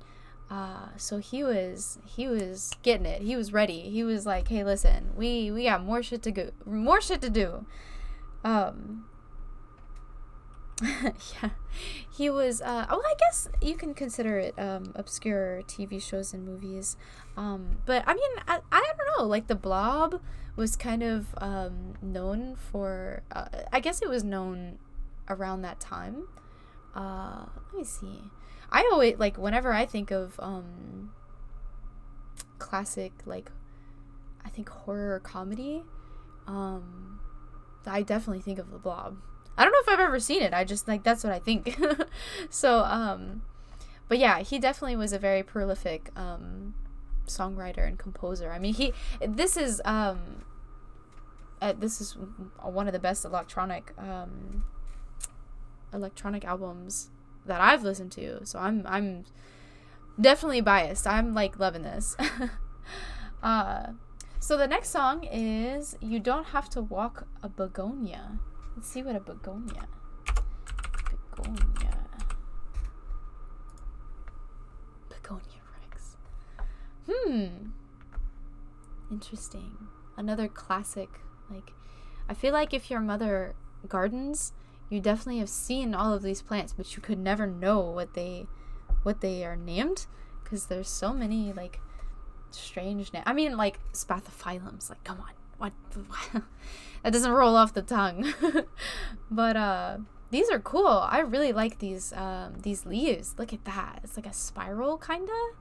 So he was getting it. He was ready. He was like, hey, listen, we got more shit to do. Yeah, he was, I guess you can consider it, obscure TV shows and movies. But I mean, I don't know, like The Blob was kind of, known for, I guess it was known around that time. Let me see. I always, like, whenever I think of classic, like, I think horror comedy, I definitely think of The Blob. I don't know if I've ever seen it. I just, like, that's what I think. So, but yeah, he definitely was a very prolific songwriter and composer. I mean, this is one of the best electronic albums that I've listened to, so I'm definitely biased. I'm like loving this. So the next song is You Don't Have to Walk a Begonia. Let's see what a begonia Rex. Interesting. Another classic. Like, I feel like if your mother gardens, you definitely have seen all of these plants, but you could never know what they are named, because there's so many like strange names. I mean, like spathiphyllums. Like, come on, what? That doesn't roll off the tongue. But these are cool. I really like these leaves. Look at that. It's like a spiral, kinda.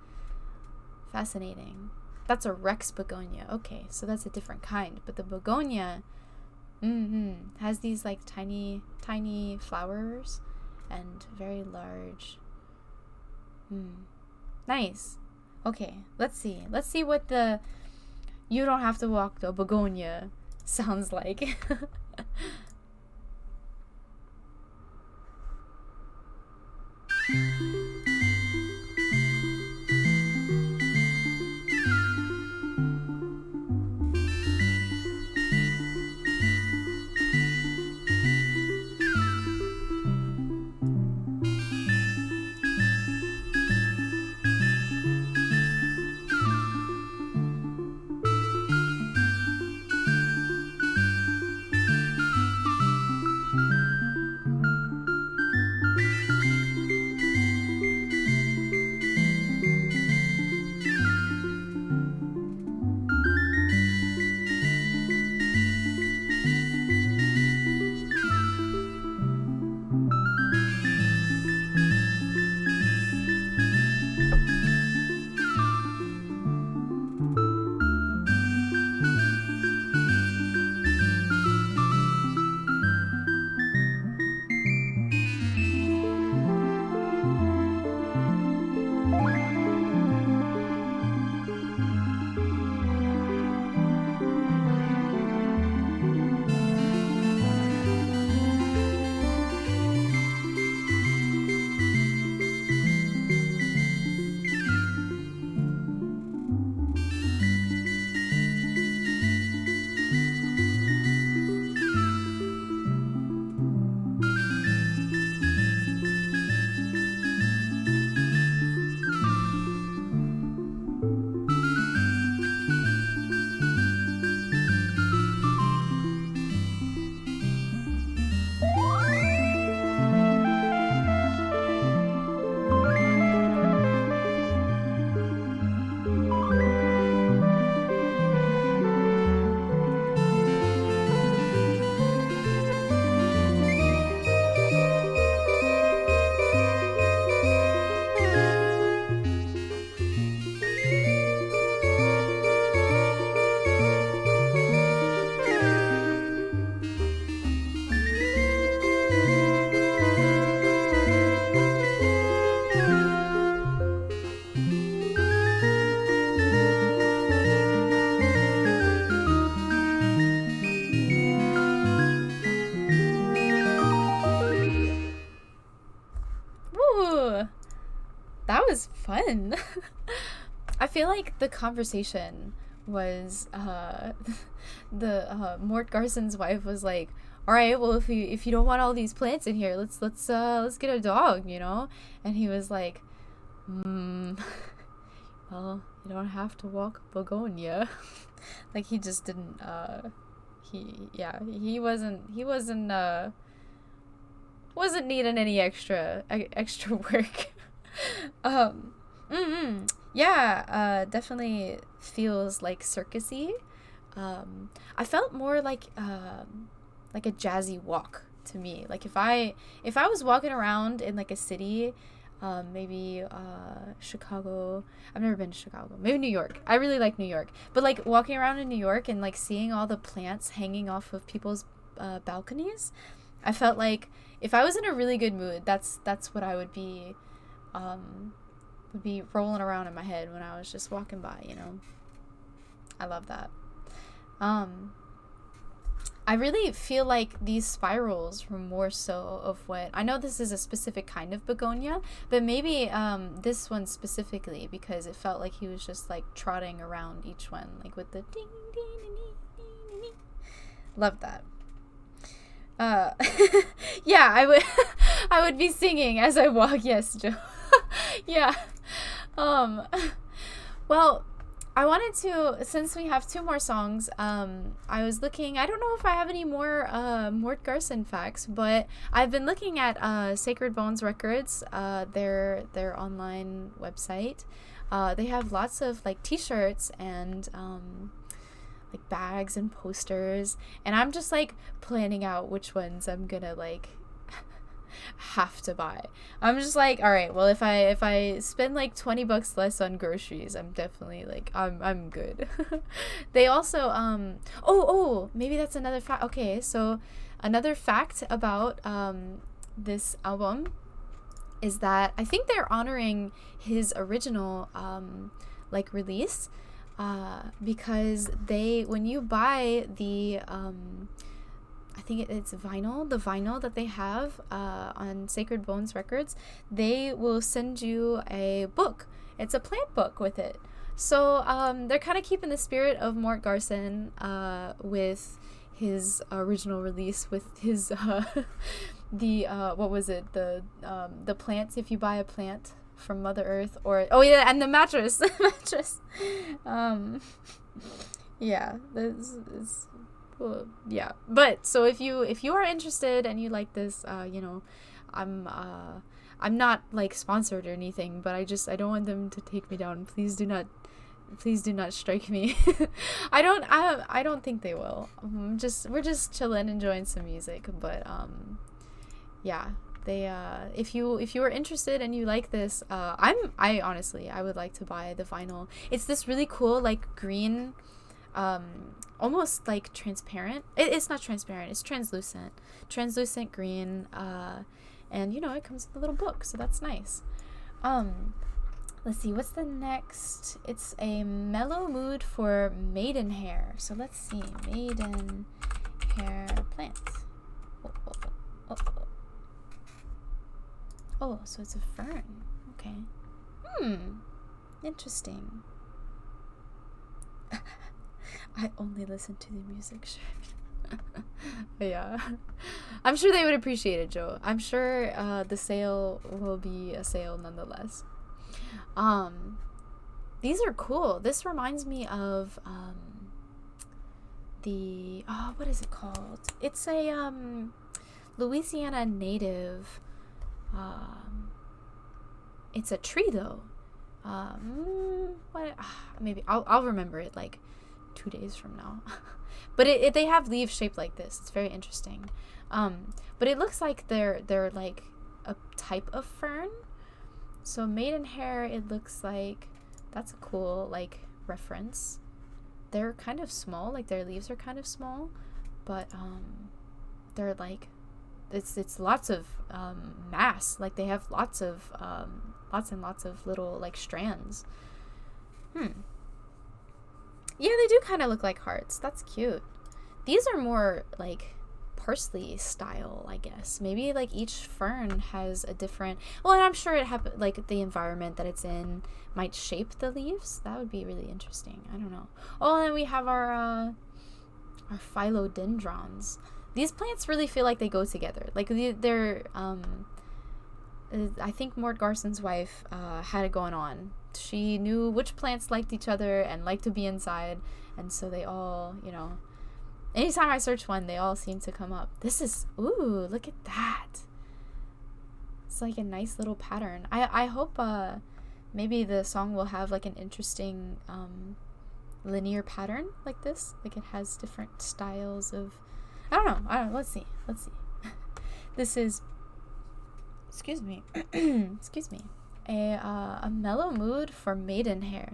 Fascinating. That's a Rex begonia. Okay, so that's a different kind. But the begonia, has these like tiny flowers and very large Nice. Okay, let's see. Let's see what the "You Don't Have to Walk the Begonia" sounds like. Woo! That was fun. I feel like the conversation was the Mort Garson's wife was like, "All right, well if you don't want all these plants in here, let's get a dog, you know?" And he was like, well, you don't have to walk begonia." Like he just didn't he wasn't needing any extra work. um yeah, definitely feels like circusy. I felt more like a jazzy walk to me. Like if I was walking around in like a city, maybe Chicago. I've never been to Chicago. Maybe New York. I really like New York. But like walking around in New York and like seeing all the plants hanging off of people's balconies, I felt like if I was in a really good mood, that's what I would be rolling around in my head when I was just walking by, you know. I love that. I really feel like these spirals were more so of what I know. This is a specific kind of begonia, but maybe this one specifically because it felt like he was just like trotting around each one, like with the ding ding ding ding ding ding. Love that. Yeah, I would be singing as I walk. Yes, Joe. Yeah. Well, I wanted to, since we have two more songs, I was looking, I don't know if I have any more Mort Garson facts, but I've been looking at Sacred Bones Records, their online website. They have lots of like t-shirts and like bags and posters, and I'm just like planning out which ones I'm gonna like have to buy. I'm just like, all right, well, if I spend like $20 less on groceries, I'm definitely like I'm good. They also maybe that's another fact. Okay, so another fact about this album is that I think they're honoring his original like release, because when you buy the I think it's vinyl, the vinyl that they have on Sacred Bones Records, they will send you a book. It's a plant book with it. So they're kind of keeping the spirit of Mort Garson with his original release, with his the what was it, the plants, if you buy a plant from Mother Earth, or oh yeah, and the mattress, the mattress. Yeah, this is, well, yeah. But so if you are interested and you like this, I'm not like sponsored or anything, but I don't want them to take me down. Please do not strike me. I don't think they will. We're just chilling, enjoying some music, but yeah, they if you are interested and you like this, I honestly, I would like to buy the vinyl. It's this really cool like green, almost like transparent. It's not transparent, it's translucent green, and it comes with a little book, so that's nice. Let's see, what's the next? It's a mellow mood for maiden hair. So let's see, maiden hair plant. Oh, so it's a fern. Okay. Interesting. I only listen to the music, sure. Yeah. I'm sure they would appreciate it, Joe. I'm sure the sale will be a sale nonetheless. These are cool. This reminds me of what is it called? It's a Louisiana native. It's a tree though. Maybe I'll remember it like 2 days from now. But they have leaves shaped like this. It's very interesting. But it looks like they're like a type of fern. So maidenhair, it looks like that's a cool like reference. They're kind of small, like their leaves are kind of small, but they're like it's lots of mass. Like they have lots and lots of little like strands. Yeah, they do kind of look like hearts. That's cute. These are more like parsley style, I guess. Maybe like each fern has a different, well, and I'm sure it like the environment that it's in might shape the leaves. That would be really interesting. I don't know. Oh, and then we have our philodendrons. These plants really feel like they go together. Like they're I think Mort Garson's wife had it going on. She knew which plants liked each other and liked to be inside, and so they all, anytime I search one, they all seem to come up. This is, ooh, look at that. It's like a nice little pattern. I hope maybe the song will have like an interesting linear pattern like this. Like it has different styles of, I don't know. Let's see. This is, excuse me, a mellow mood for maidenhair.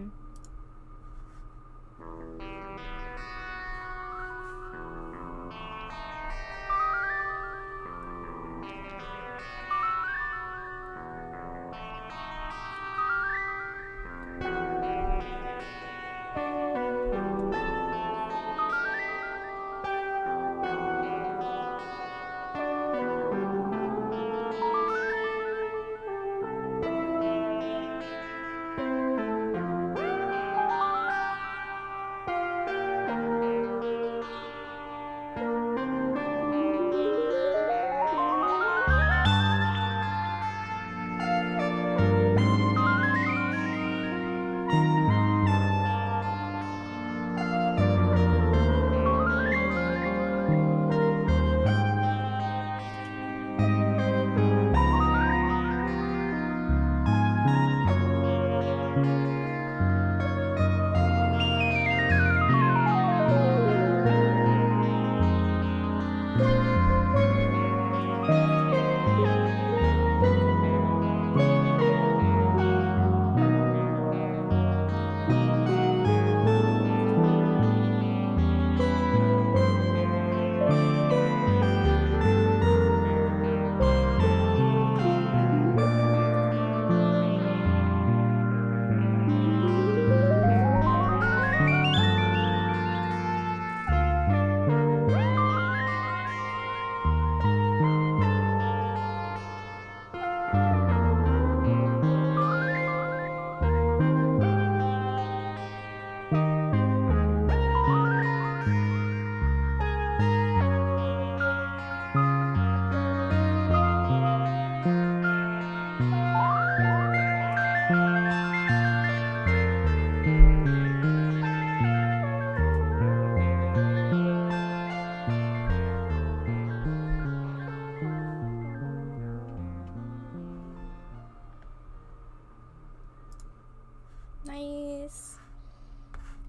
Nice.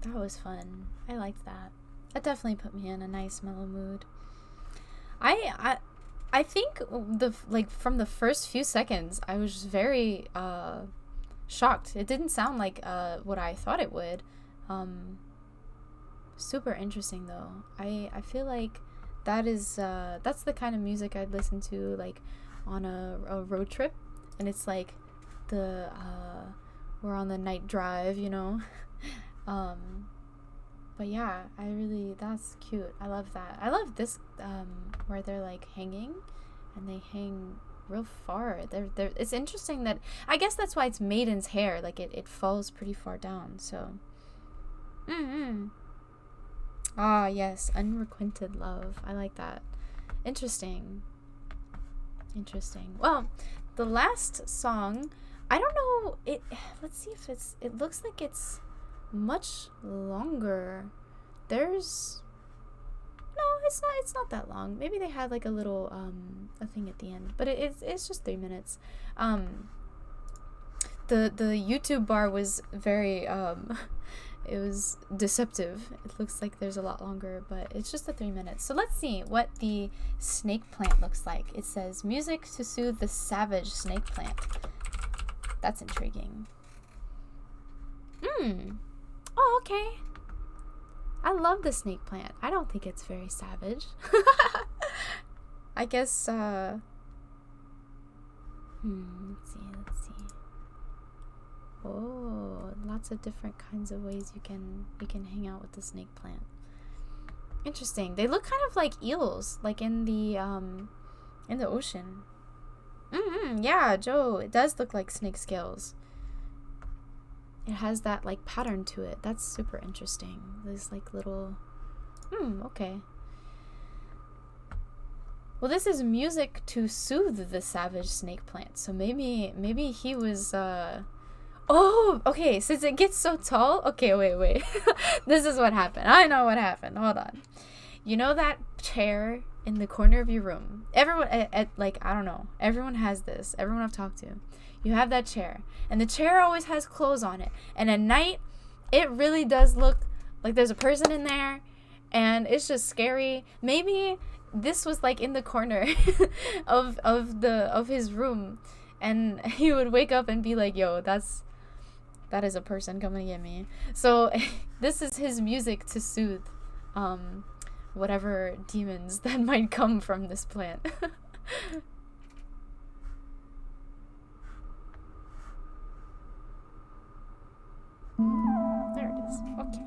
That was fun. I liked that. That definitely put me in a nice mellow mood. I think from the first few seconds I was just very shocked. It didn't sound like what I thought it would. Super interesting though. I feel like that's the kind of music I'd listen to like on a road trip, and it's like we're on the night drive, you know. But yeah, that's cute. I love that. I love this where they're like hanging, and they hang real far. It's interesting that I guess that's why it's Maiden's hair. Like it falls pretty far down. So. Ah, yes, unrequited love. I like that. Interesting. Well, the last song, I don't know. Let's see if it looks like it's much longer. It's not that long. Maybe they had like a little a thing at the end, but it's just 3 minutes. The YouTube bar was very it was deceptive. It looks like there's a lot longer, but it's just 3 minutes. So let's see what the snake plant looks like. It says music to soothe the savage snake plant. That's intriguing. Oh, okay. I love the snake plant. I don't think it's very savage. I guess, let's see. Oh, lots of different kinds of ways you can hang out with the snake plant. Interesting. They look kind of like eels, like in the ocean. Yeah, Joe, it does look like snake scales. It has that like pattern to it. That's super interesting. There's like little okay. Well, this is music to soothe the savage snake plant. So maybe he was oh, okay, since it gets so tall. Okay, wait. This is what happened. I know what happened. Hold on. You know that chair in the corner of your room? Everyone like, I don't know. Everyone has this. Everyone I've talked to. You have that chair, and the chair always has clothes on it. And at night, it really does look like there's a person in there, and it's just scary. Maybe this was like in the corner of his room, and he would wake up and be like, "Yo, that is a person coming to get me." So this is his music to soothe whatever demons that might come from this plant. There it is. Okay.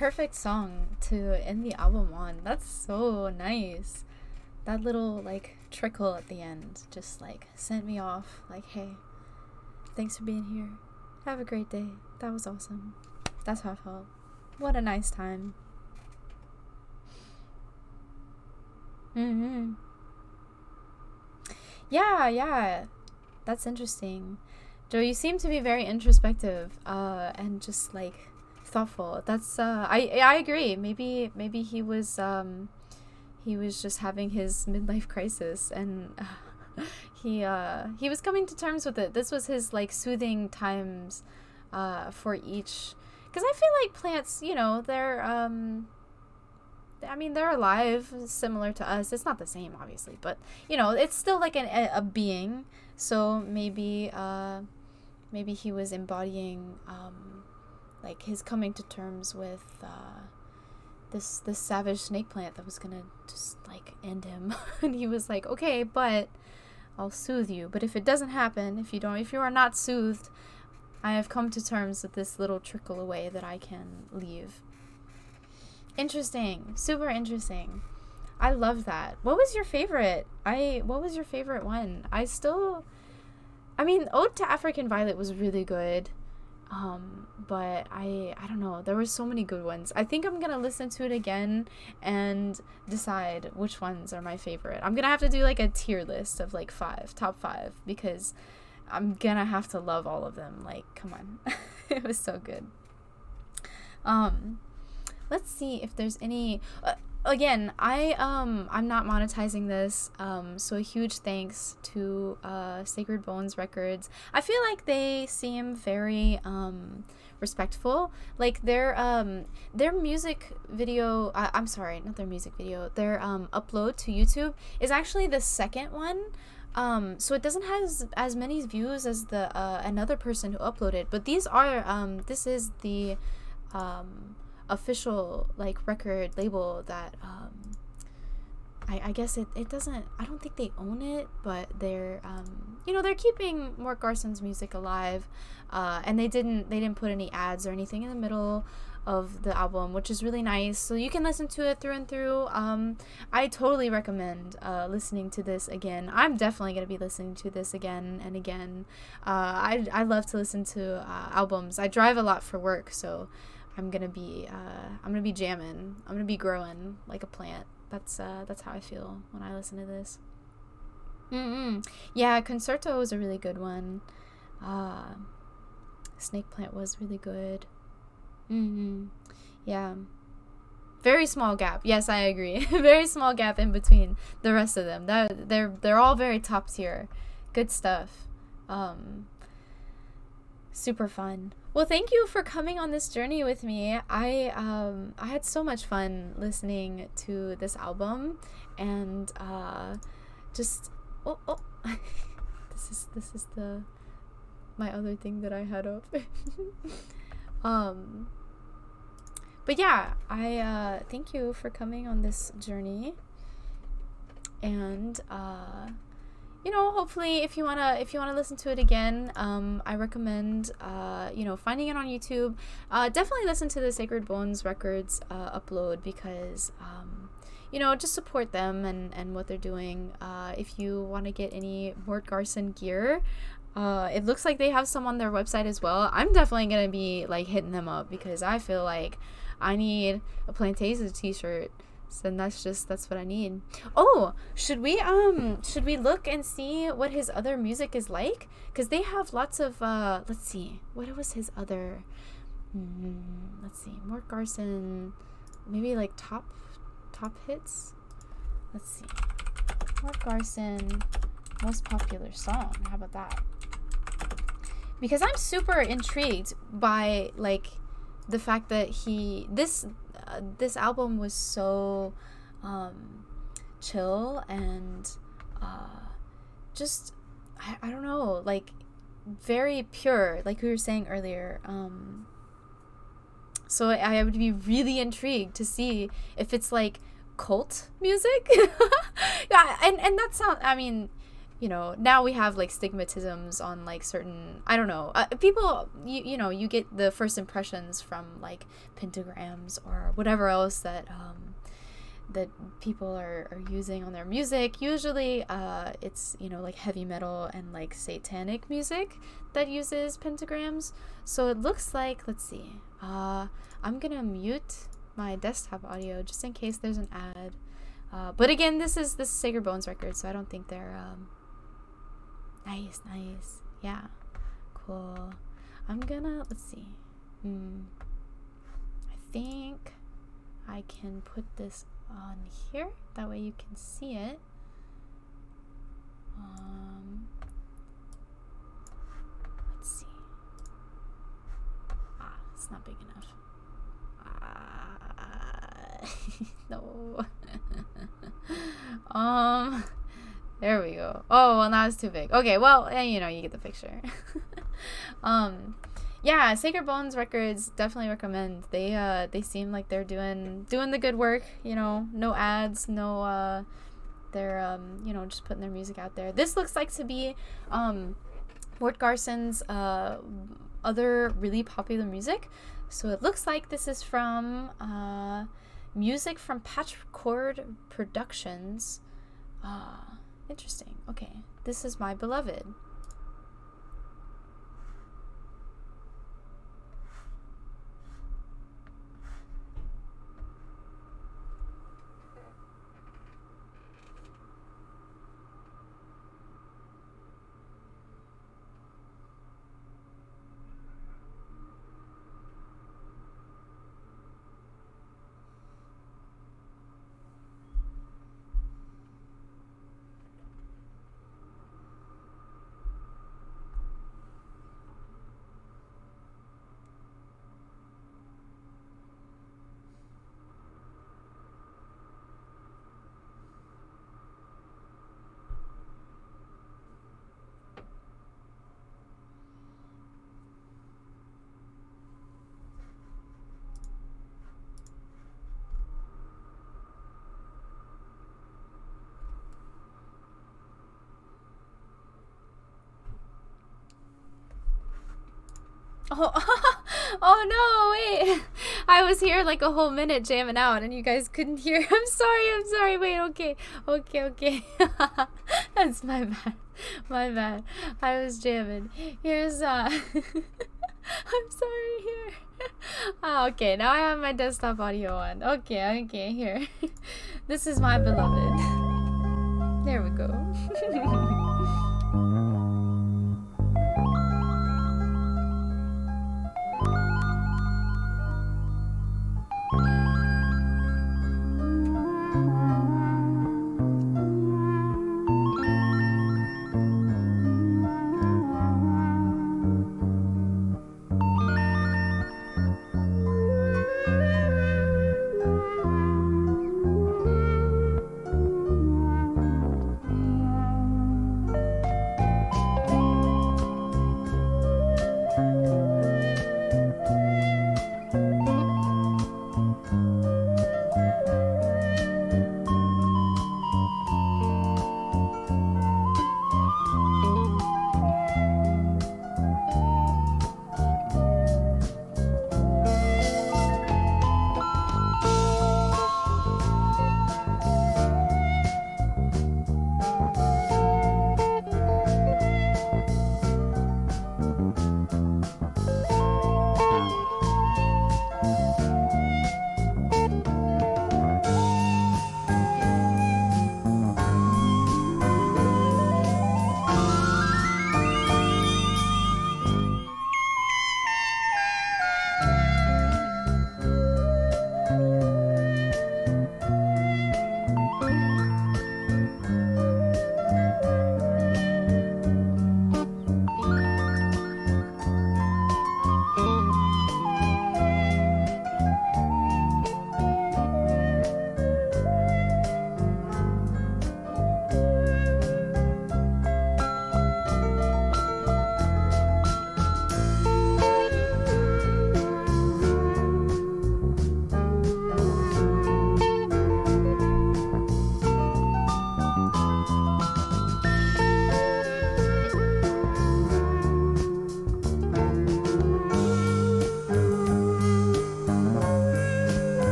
perfect song to end the album on. That's so nice. That little like trickle at the end just like sent me off like, hey, thanks for being here. Have a great day. That was awesome. That's how I felt. What a nice time. Yeah. That's interesting. Joe, you seem to be very introspective and just like thoughtful. That's I agree. Maybe he was just having his midlife crisis, and he was coming to terms with it. This was his like soothing times for each, because I feel like plants, you know, they're I mean, they're alive, similar to us. It's not the same, obviously, but you know, it's still like a being. So maybe he was embodying like his coming to terms with this savage snake plant that was gonna just like end him. And he was like, okay, but I'll soothe you. But if it doesn't happen, if you are not soothed, I have come to terms with this little trickle away that I can leave. Interesting. Super interesting. I love that. What was your favorite? What was your favorite one? I mean, Ode to African Violet was really good. But I don't know. There were so many good ones. I think I'm gonna listen to it again and decide which ones are my favorite. I'm gonna have to do like a tier list of like top 5, because I'm gonna have to love all of them. Like, come on. It was so good. Let's see if there's any again, I'm not monetizing this, so a huge thanks to Sacred Bones Records. I feel like they seem very respectful. Like their music video, I'm sorry, not their music video, their upload to YouTube is actually the second one. So it doesn't have as many views as the another person who uploaded, but these are this is the official like record label that I guess it doesn't, I don't think they own it, but they're you know, they're keeping Mort Garson's music alive, and they didn't put any ads or anything in the middle of the album, which is really nice, so you can listen to it through and through. I totally recommend listening to this again. I'm definitely going to be listening to this again and again. I love to listen to albums. I drive a lot for work, so I'm gonna be jamming. I'm gonna be growing like a plant. That's how I feel when I listen to this. Yeah, Concerto was a really good one. Snake Plant was really good. Yeah. Very small gap. Yes, I agree. Very small gap in between the rest of them. They're all very top tier. Good stuff. Super fun. Well, thank you for coming on this journey with me. I had so much fun listening to this album, and just this is my other thing that I had up. But yeah, I thank you for coming on this journey, and you know, hopefully if you wanna listen to it again, I recommend you know, finding it on YouTube. Definitely listen to the Sacred Bones Records upload, because you know, just support them and what they're doing. If you want to get any Mort Garson gear, it looks like they have some on their website as well. I'm definitely gonna be like hitting them up, because I feel like I need a Plantasia t-shirt. So that's what I need. Oh, should we look and see what his other music is like? Because they have lots of let's see, what was his other let's see, Mort Garson, maybe like top hits. Let's see, Mort Garson most popular song. How about that? Because I'm super intrigued by like the fact that this album was so chill and just I don't know, like very pure, like we were saying earlier. So I would be really intrigued to see if it's like cult music. Yeah, and that sound, I mean, you know, now we have like stigmatisms on like certain, I don't know, people, you know, you get the first impressions from like pentagrams or whatever else that that people are using on their music. Usually it's, you know, like heavy metal and like satanic music that uses pentagrams. So it looks like, let's see, I'm gonna mute my desktop audio just in case there's an ad. But again, this is Sacred Bones record, so I don't think they're nice. Yeah, cool. I'm gonna, let's see, I think I can put this on here, that way you can see it. Let's see. It's not big enough. No. There we go. Oh, well, now it's too big. Okay, well, you know, you get the picture. Yeah, Sacred Bones records, definitely recommend. They seem like they're doing the good work, you know, no ads, no they're you know, just putting their music out there. This looks like to be Mort Garson's other really popular music. So it looks like this is from music from Patchcord Productions. Interesting. Okay. This is My Beloved. Oh, oh no, wait. I was here like a whole minute jamming out and you guys couldn't hear. I'm sorry. Wait, okay. That's my bad. I was jamming. Here's, I'm sorry, here. Okay, now I have my desktop audio on. Okay, here. This is My Beloved. There we go.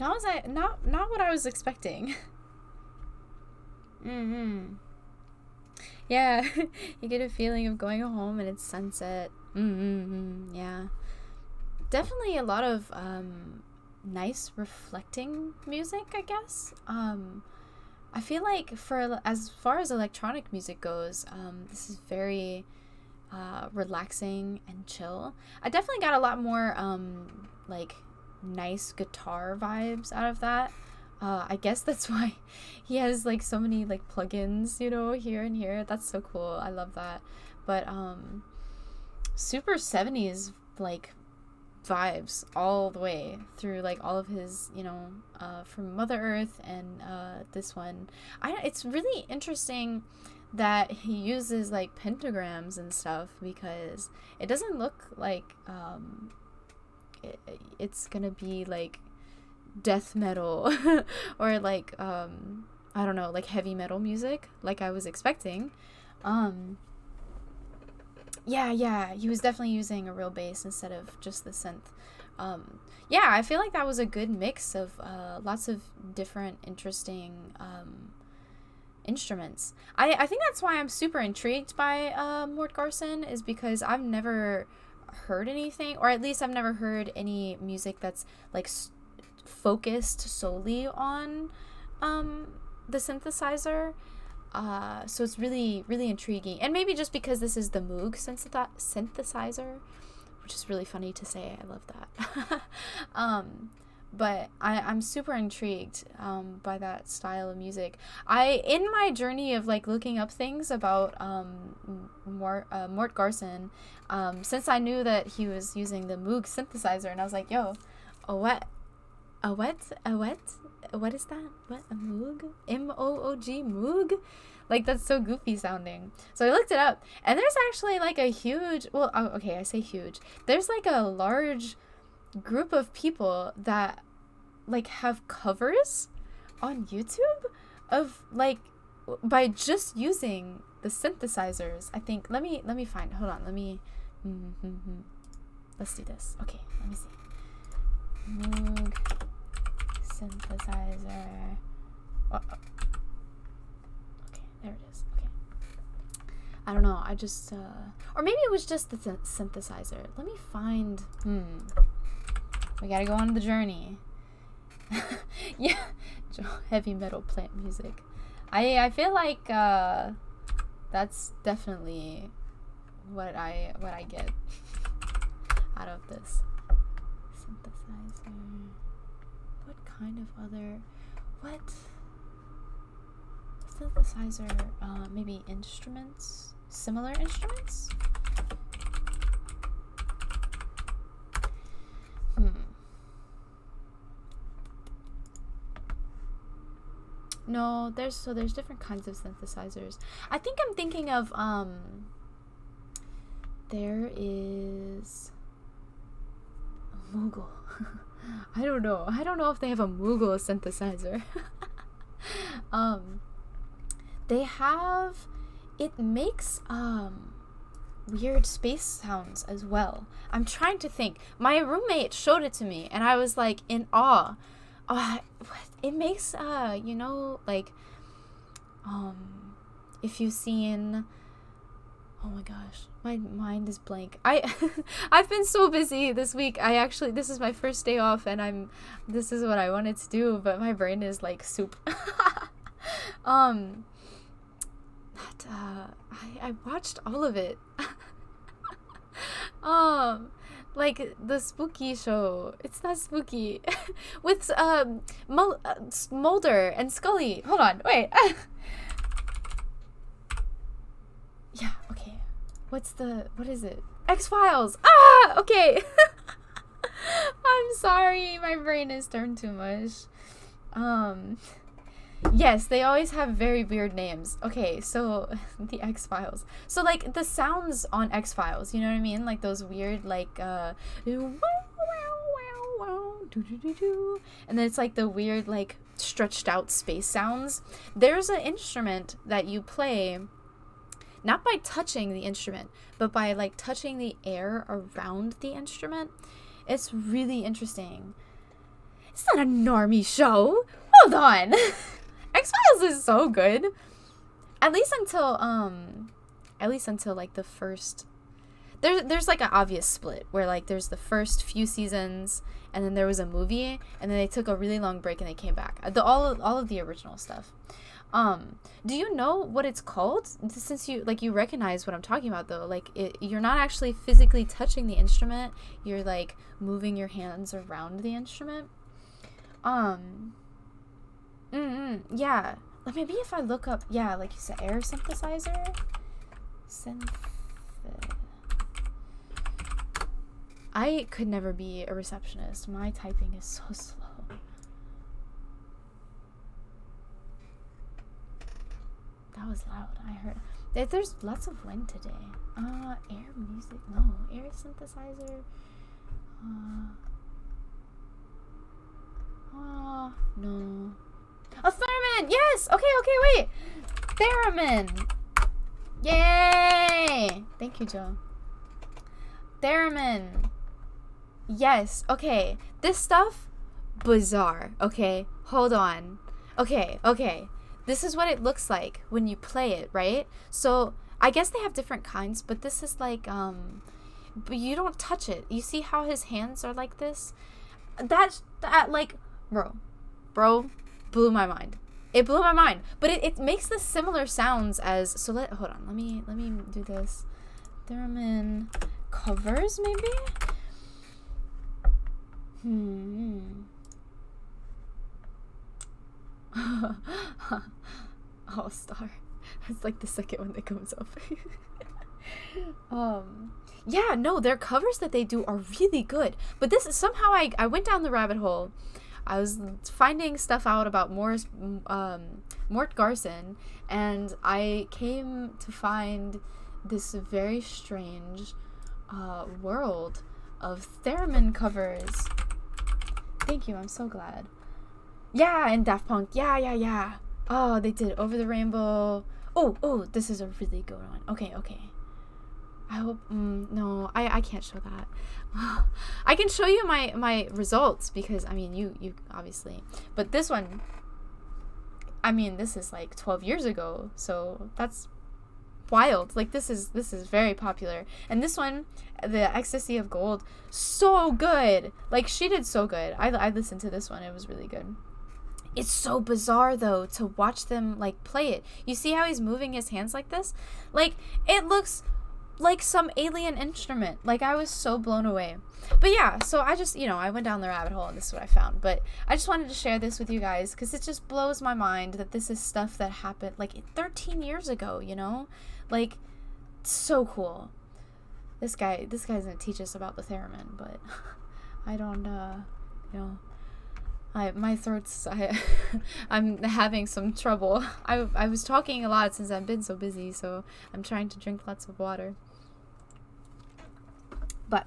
not what I was expecting. Yeah, you get a feeling of going home and it's sunset. Yeah, definitely a lot of nice reflecting music, I guess. I feel like for as far as electronic music goes, this is very relaxing and chill. I definitely got a lot more like nice guitar vibes out of that. I guess that's why he has like so many like plugins, you know, here and here. That's so cool. I love that. But super 70s like vibes all the way through, like all of his, you know, from Mother Earth and this one. It's really interesting that he uses like pentagrams and stuff, because it doesn't look like it's gonna be like death metal or like I don't know, like heavy metal music like I was expecting. Yeah, he was definitely using a real bass instead of just the synth. Yeah, I feel like that was a good mix of lots of different interesting instruments. I think that's why I'm super intrigued by Mort Garson, is because I've never heard anything, or at least I've never heard any music that's like focused solely on the synthesizer. So it's really, really intriguing. And maybe just because this is the Moog synthesizer, which is really funny to say. I love that. But I'm super intrigued by that style of music. In my journey of like looking up things about Mort Garson, since I knew that he was using the Moog synthesizer, and I was like, yo, what is that? What, a Moog? M-O-O-G, Moog? Like, that's so goofy sounding. So I looked it up, and there's actually like a huge, well, okay, I say huge. There's like a large group of people that like have covers on YouTube of like, by just using the synthesizers. I think, let me find, hold on, let's do this. Okay, let me see. Moog synthesizer. Okay, there it is. Okay. I don't know. I just or maybe it was just the synthesizer. Let me find. We gotta go on the journey. Yeah, heavy metal plant music. I feel like that's definitely what I get out of this synthesizer. What kind of other, what synthesizer, maybe instruments, similar instruments? No, there's different kinds of synthesizers. I think I'm thinking of there is a Moogle. I don't know if they have a Moogle synthesizer. They have, it makes weird space sounds as well. I'm trying to think. My roommate showed it to me and I was like in awe. It makes you know, like if you've seen, oh my gosh, my mind is blank. I've been so busy this week. This is my first day off and this is what I wanted to do, but my brain is like soup. I watched all of it. Like the spooky show. It's not spooky. With Mulder and Scully. Hold on, wait. Yeah, okay. What is it? X-Files! Ah! Okay. I'm sorry, my brain is turned too much. Yes, they always have very weird names. Okay, so the X-Files. So like the sounds on X-Files, you know what I mean? Like those weird like and then it's like the weird like stretched out space sounds. There's an instrument that you play not by touching the instrument, but by like touching the air around the instrument. It's really interesting. It's not a normie show. Hold on. X-Files is so good. At least until like the first. There's like an obvious split where like there's the first few seasons and then there was a movie and then they took a really long break and they came back. All of the original stuff. Do you know what it's called? Since you recognize what I'm talking about though, like you're not actually physically touching the instrument. You're like moving your hands around the instrument. Yeah. Like maybe if I look up, yeah, like you said, air synthesizer. I could never be a receptionist. My typing is so slow. That was loud. I heard. There's lots of wind today. Air music. No. Air synthesizer. No. A theremin! Yes! Okay, wait. Theremin! Yay! Thank you, Joe. Theremin. Yes. Okay. This stuff, bizarre. Okay. Hold on. Okay. This is what it looks like when you play it, right? So I guess they have different kinds, but this is like, but you don't touch it. You see how his hands are like this? That like, bro, blew my mind. It blew my mind. But it makes the similar sounds as, so hold on, let me do this. Theremin covers, maybe? Oh, star. It's like the second one that comes up. Yeah, no, their covers that they do are really good. But this is somehow I went down the rabbit hole. I was finding stuff out about Mort Garson, and I came to find this very strange world of theremin covers. Thank you, I'm so glad. Yeah, and Daft Punk. Yeah. Oh, they did Over the Rainbow. Oh, this is a really good one. Okay. I hope, no, I can't show that. I can show you my results because, I mean, you obviously, but this one, I mean, this is like 12 years ago, so that's wild. Like, this is very popular. And this one, the Ecstasy of Gold, so good. Like, she did so good. I listened to this one. It was really good. It's so bizarre, though, to watch them, like, play it. You see how he's moving his hands like this? Like, it looks like some alien instrument. Like, I was so blown away. But yeah, so I just, I went down the rabbit hole and this is what I found. But I just wanted to share this with you guys because it just blows my mind that this is stuff that happened, like, 13 years ago, Like, so cool. This guy's gonna teach us about the theremin, but I don't, my throat's, I'm having some trouble. I was talking a lot since I've been so busy, so I'm trying to drink lots of water. But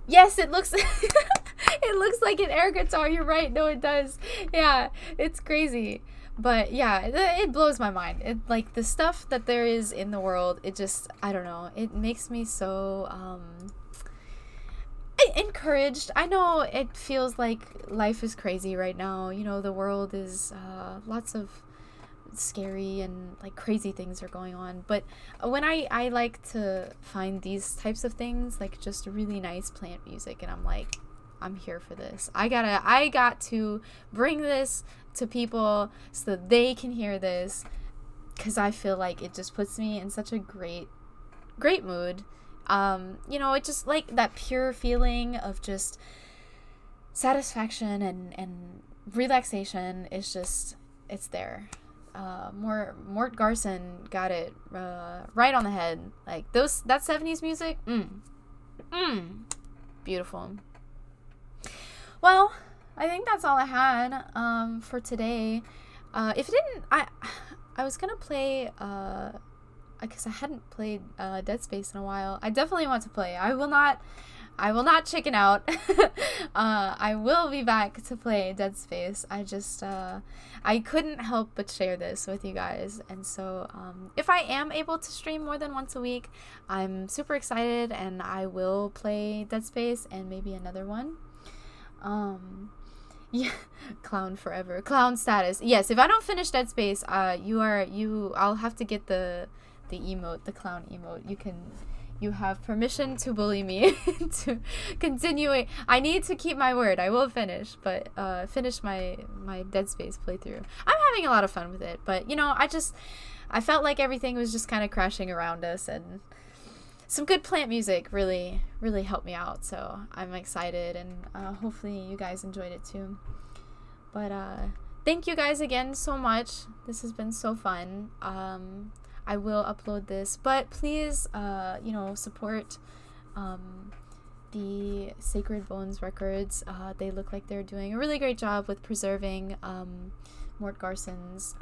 yes, it looks it looks like an air guitar. You're right. No, it does. Yeah, it's crazy. But yeah, it blows my mind. It, like, the stuff that there is in the world, it just, I don't know. It makes me so encouraged. I know it feels like life is crazy right now. The world is lots of scary and like crazy things are going on. But when I like to find these types of things, like just really nice plant music, and I'm like, I'm here for this. I got to bring this to people so that they can hear this, because I feel like it just puts me in such a great mood. It just, like, that pure feeling of just satisfaction and relaxation is just, it's there. Mort Garson got it right on the head. Like, that 70s music, beautiful. Well, I think that's all I had for today. If it didn't, I was gonna play because I hadn't played Dead Space in a while. I definitely want to play. I will not chicken out. I will be back to play Dead Space. I just I couldn't help but share this with you guys. And so if I am able to stream more than once a week, I'm super excited, and I will play Dead Space and maybe another one. Yeah, clown forever. Clown status. Yes, if I don't finish Dead Space, I'll have to get the emote, the clown emote. You have permission to bully me to continue. I need to keep my word. I will finish, but finish my Dead Space playthrough. I'm having a lot of fun with it, but you know, I felt like everything was just kind of crashing around us, and some good plant music really helped me out, so I'm excited, and hopefully you guys enjoyed it too. But thank you guys again so much. This has been so fun. I will upload this, but please you know, support the Sacred Bones Records. They look like they're doing a really great job with preserving Mort Garson's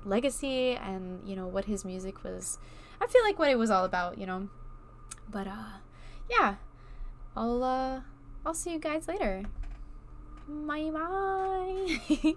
legacy, and you know what his music was, I feel like what it was all about, you know. But yeah, I'll see you guys later. Bye bye.